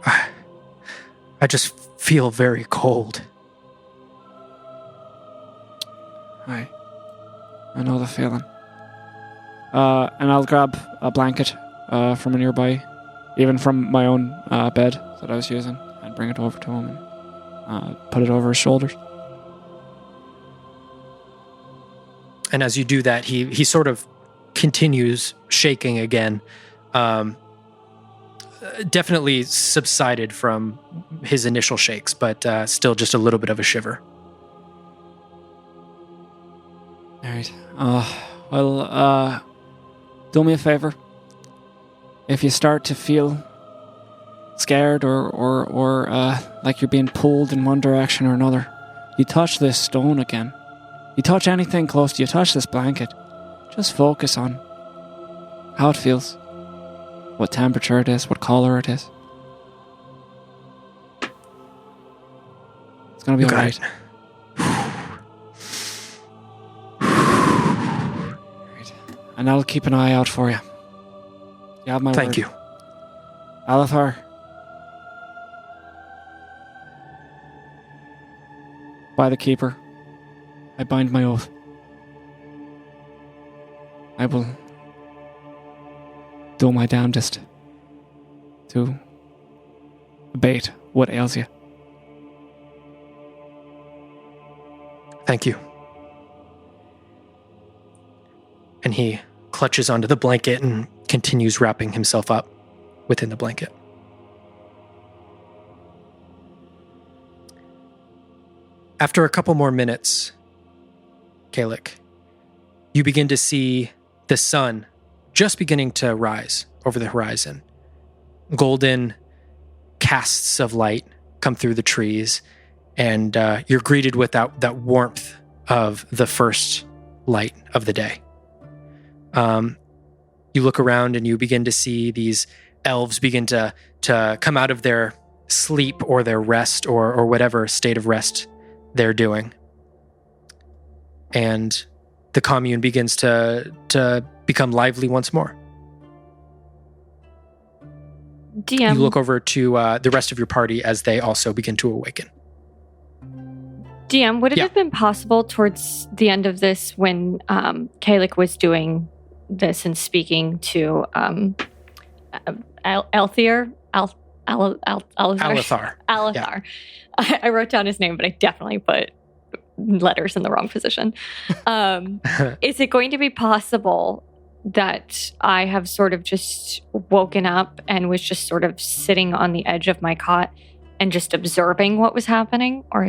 I just feel very cold. I know the feeling. And I'll grab a blanket from a nearby, even from my own bed that I was using, and bring it over to him and put it over his shoulders. And as you do that, he sort of continues shaking again. Definitely subsided from his initial shakes, but still just a little bit of a shiver. All right. Well, do me a favor. If you start to feel scared or like you're being pulled in one direction or another, you touch this stone again. You touch anything close to you, touch this blanket. Just focus on how it feels, what temperature it is, what color it is. It's going to be all right. And I'll keep an eye out for you. You have my word. Thank you. Alethar. By the Keeper, I bind my oath. I will do my damnedest to abate what ails you. Thank you. And he clutches onto the blanket and continues wrapping himself up within the blanket. After a couple more minutes, Kalik, you begin to see the sun just beginning to rise over the horizon. Golden casts of light come through the trees, and you're greeted with that warmth of the first light of the day. You look around and you begin to see these elves begin to come out of their sleep or their rest or whatever state of rest they're doing. And the commune begins to become lively once more. DM. You look over to the rest of your party as they also begin to awaken. DM, would it Yeah. have been possible towards the end of this when Kalik was doing this and speaking to Althir? Alithar. Alithar. I wrote down his name, but I definitely put letters in the wrong position. Is it going to be possible that I have sort of just woken up and was just sort of sitting on the edge of my cot and just observing what was happening? Or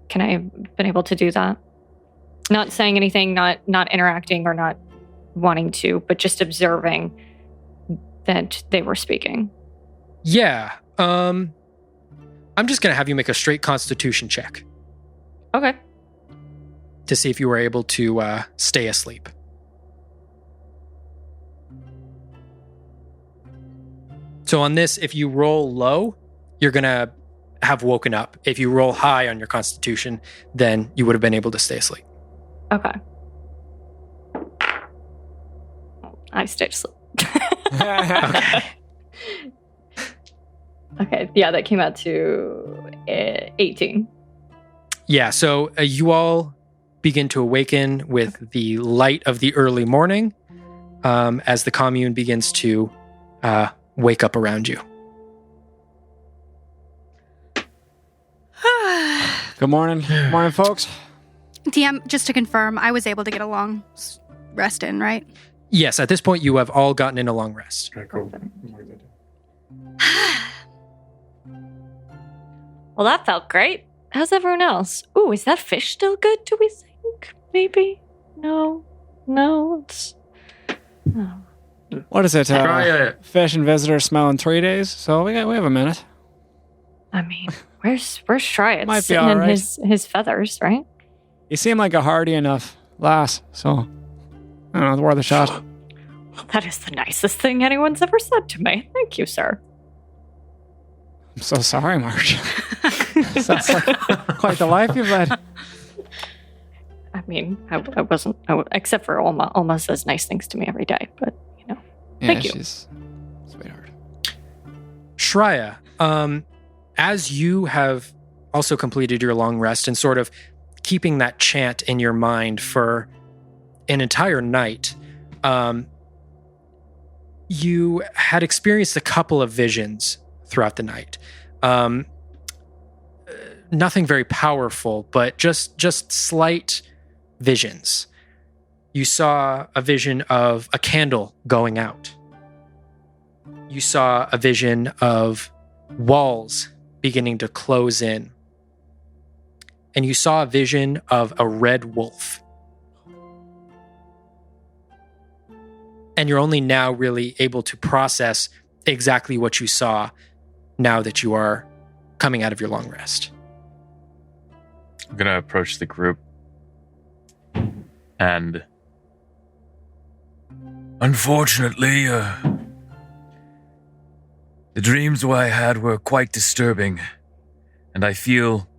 can I have been able to do that? Not saying anything, not interacting or not wanting to, but just observing that they were speaking. Yeah. I'm just going to have you make a straight constitution check Okay. to see if you were able to stay asleep. So on this, if you roll low, you're going to have woken up. If you roll high on your constitution, then you would have been able to stay asleep. Okay. I stayed asleep. Okay. Okay. Yeah, that came out to 18. Yeah, so you all begin to awaken with the light of the early morning as the commune begins to wake up around you. Good morning. Morning, folks. DM, just to confirm, I was able to get a long rest in, right? Yes, at this point, you have all gotten in a long rest. Okay, cool. Well, that felt great. How's everyone else? Ooh, is that fish still good, do we think? Maybe? No. It's... Oh. What is it? Try it. Fish and visitors smell in 3 days, so we have a minute. I mean, where's Shry? Might be It's sitting all in right. his feathers, right? You seem like a hardy enough lass, so I don't know, it's worth a shot. Well, that is the nicest thing anyone's ever said to me. Thank you, sir. I'm so sorry, Marge. Sounds like quite the life you've led. I mean, I wasn't, except for Alma. Alma says nice things to me every day, but, you know. Yeah, Thank you. she's a sweetheart. Shreya, as you have also completed your long rest and sort of keeping that chant in your mind for an entire night, you had experienced a couple of visions throughout the night. Nothing very powerful, but just slight visions. You saw a vision of a candle going out. You saw a vision of walls beginning to close in. And you saw a vision of a red wolf. And you're only now really able to process exactly what you saw now that you are coming out of your long rest. I'm going to approach the group. And Unfortunately, the dreams I had were quite disturbing, and I feel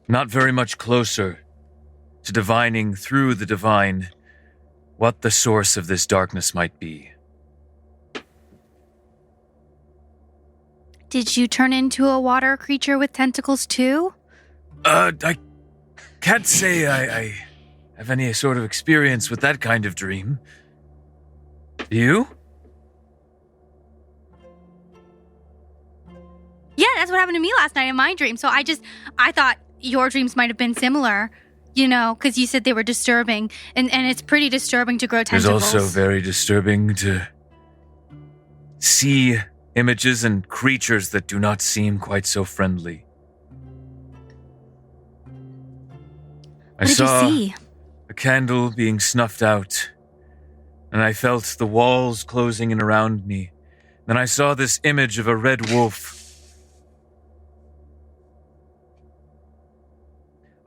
not very much closer to divining through the divine what the source of this darkness might be. Did you turn into a water creature with tentacles too? I can't say I have any sort of experience with that kind of dream. Do you? Yeah, that's what happened to me last night in my dream. So I thought your dreams might have been similar, you know, because you said they were disturbing. And it's pretty disturbing to grow tentacles. It's also very disturbing to see images and creatures that do not seem quite so friendly. I What did saw you see? a candle being snuffed out, and I felt the walls closing in around me. Then I saw this image of a red wolf.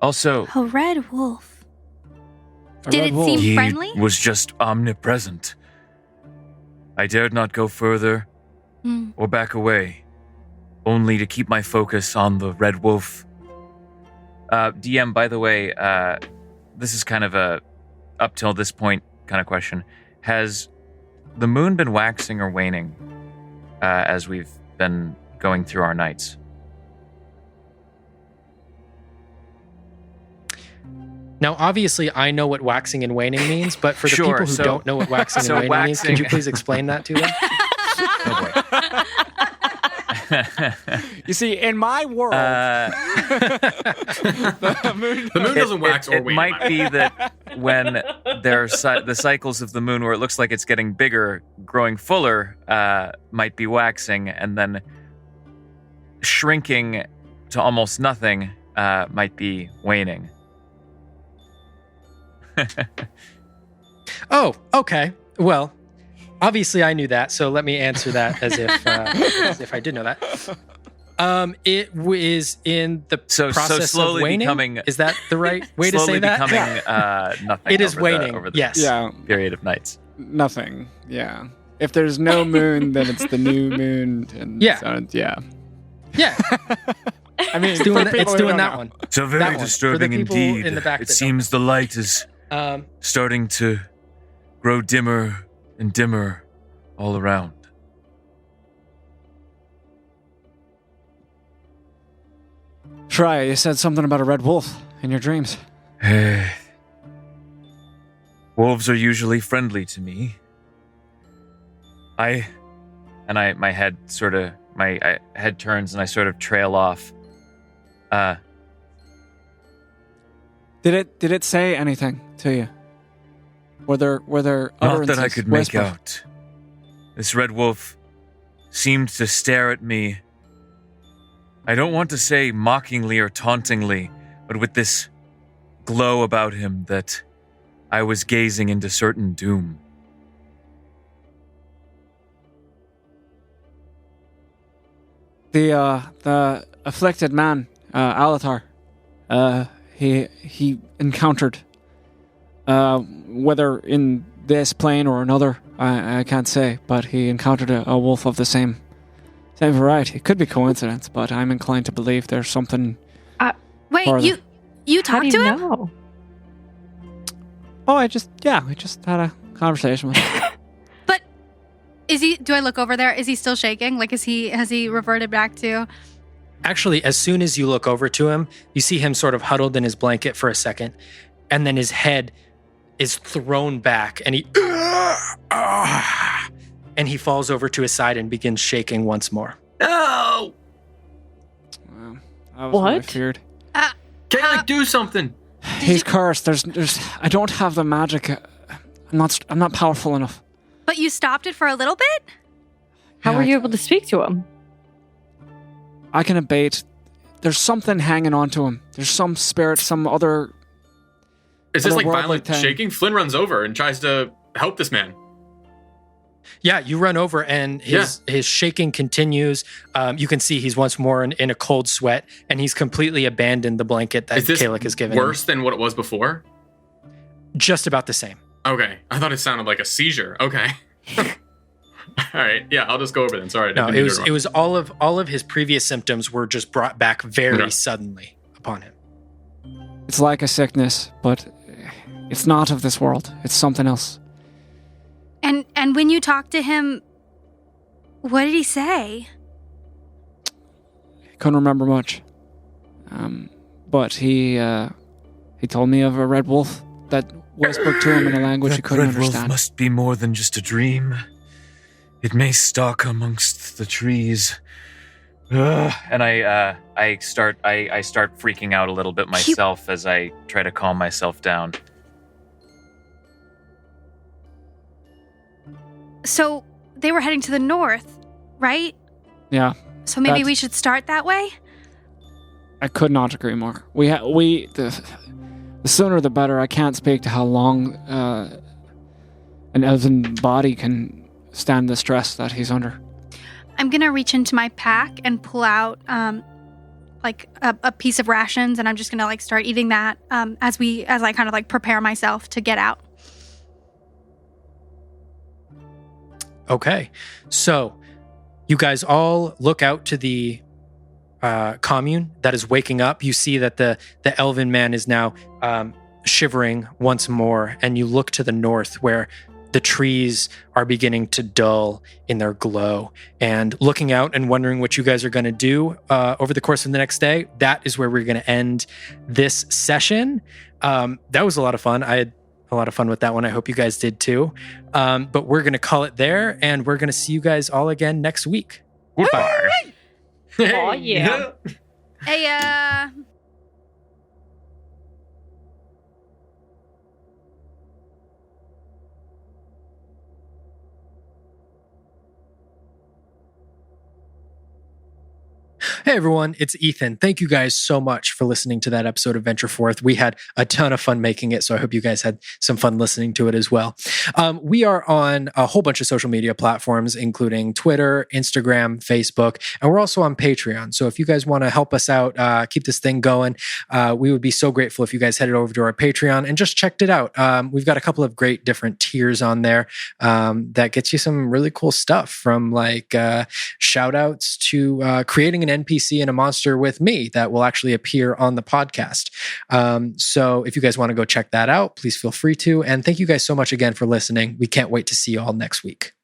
Also, A red wolf. Did red it wolf. seem He friendly? was just omnipresent. I dared not go further or back away, only to keep my focus on the red wolf. DM, by the way, this is kind of a up till this point kind of question. Has the moon been waxing or waning as we've been going through our nights? Now, obviously, I know what waxing and waning means, but for the Sure, people who so- don't know what waxing so and waning means, could you waxing- please explain that to them? You see, in my world, the moon. The moon doesn't wax or it wane. might be that when there's the cycles of the moon where it looks like it's getting bigger, growing fuller, might be waxing, and then shrinking to almost nothing might be waning. Oh, okay. Well, obviously I knew that, so let me answer that as if I did know that. It is in the So process slowly of waning. becoming- Is that the right way to Slowly say that? becoming nothing. It is over waning. over the Yes. Yeah, period of nights. nothing. Yeah. If there's no moon, then it's the new moon. And Yeah. so, yeah. Yeah, I mean, it's doing, for people it's who doing don't that know. one. So That very one, for the disturbing people indeed. in the back It that don't seems the light is starting to grow dimmer and dimmer all around. Shreya, you said something about a red wolf in your dreams. Wolves are usually friendly to me. My head turns and I sort of trail off. Did it say anything to you? Were there Not that I utterances could make whispered? out. This red wolf seemed to stare at me. I don't want to say mockingly or tauntingly, but with this glow about him that I was gazing into certain doom. The afflicted man, Alatar, he encountered, whether in this plane or another, I can't say, but he encountered a wolf of the same variety. It could be coincidence, but I'm inclined to believe there's something. Wait, Farther. you How talked do to you him? know? Oh, we just had a conversation with him. But is he? Do I look over there? Is he still shaking? Like, has he reverted back to? Actually, as soon as you look over to him, you see him sort of huddled in his blanket for a second, and then his head is thrown back, and he falls over to his side and begins shaking once more. No! Wow, that was what I What? feared. Kayla, do something. He's cursed. There's. I don't have the magic. I'm not powerful enough. But you stopped it for a little bit. How Yeah, were you able to speak to him? I can abate. There's something hanging on to him. There's some spirit, some other. Is this like Otherworldly violent thing. shaking? Flynn runs over and tries to help this man. Yeah, you run over and his shaking continues. You can see he's once more in a cold sweat, and he's completely abandoned the blanket that Is this Kalek has given him. worse than what it was before? Just about the same. Okay. I thought it sounded like a seizure. Okay. All right. Yeah, I'll just go over then. Sorry. I No, didn't it mean was to it was all of his previous symptoms were just brought back very Okay. suddenly upon him. It's like a sickness, but it's not of this world. It's something else. And when you talked to him, what did he say? Couldn't remember much. But he told me of a red wolf that whispered to him in a language he That couldn't red wolf understand. must be more than just a dream. It may stalk amongst the trees. And I start freaking out a little bit myself as I try to calm myself down. So they were heading to the north, right? Yeah, So maybe That's- we should start that way. I could not agree more. The sooner the better. I can't speak to how long an elven body can stand the stress that he's under. I'm gonna reach into my pack and pull out a like a piece of rations, and I'm just gonna like start eating that as I kind of like prepare myself to get out. Okay, so you guys all look out to the commune that is waking up. You see that the elven man is now shivering once more, and you look to the north where the trees are beginning to dull in their glow. And looking out and wondering what you guys are going to do over the course of the next day, that is where we're going to end this session. That was a lot of fun. I had a lot of fun with that one. I hope you guys did too. But we're going to call it there, and we're going to see you guys all again next week. Goodbye. Oh, yeah. Hey, Hey everyone, it's Ethan. Thank you guys so much for listening to that episode of Venture Forth. We had a ton of fun making it, so I hope you guys had some fun listening to it as well. We are on a whole bunch of social media platforms, including Twitter, Instagram, Facebook, and we're also on Patreon. So if you guys want to help us out, keep this thing going, we would be so grateful if you guys headed over to our Patreon and just checked it out. We've got a couple of great different tiers on there that gets you some really cool stuff, from like shout outs to creating an NPC and a monster with me that will actually appear on the podcast. So if you guys want to go check that out, please feel free to. And thank you guys so much again for listening. We can't wait to see you all next week.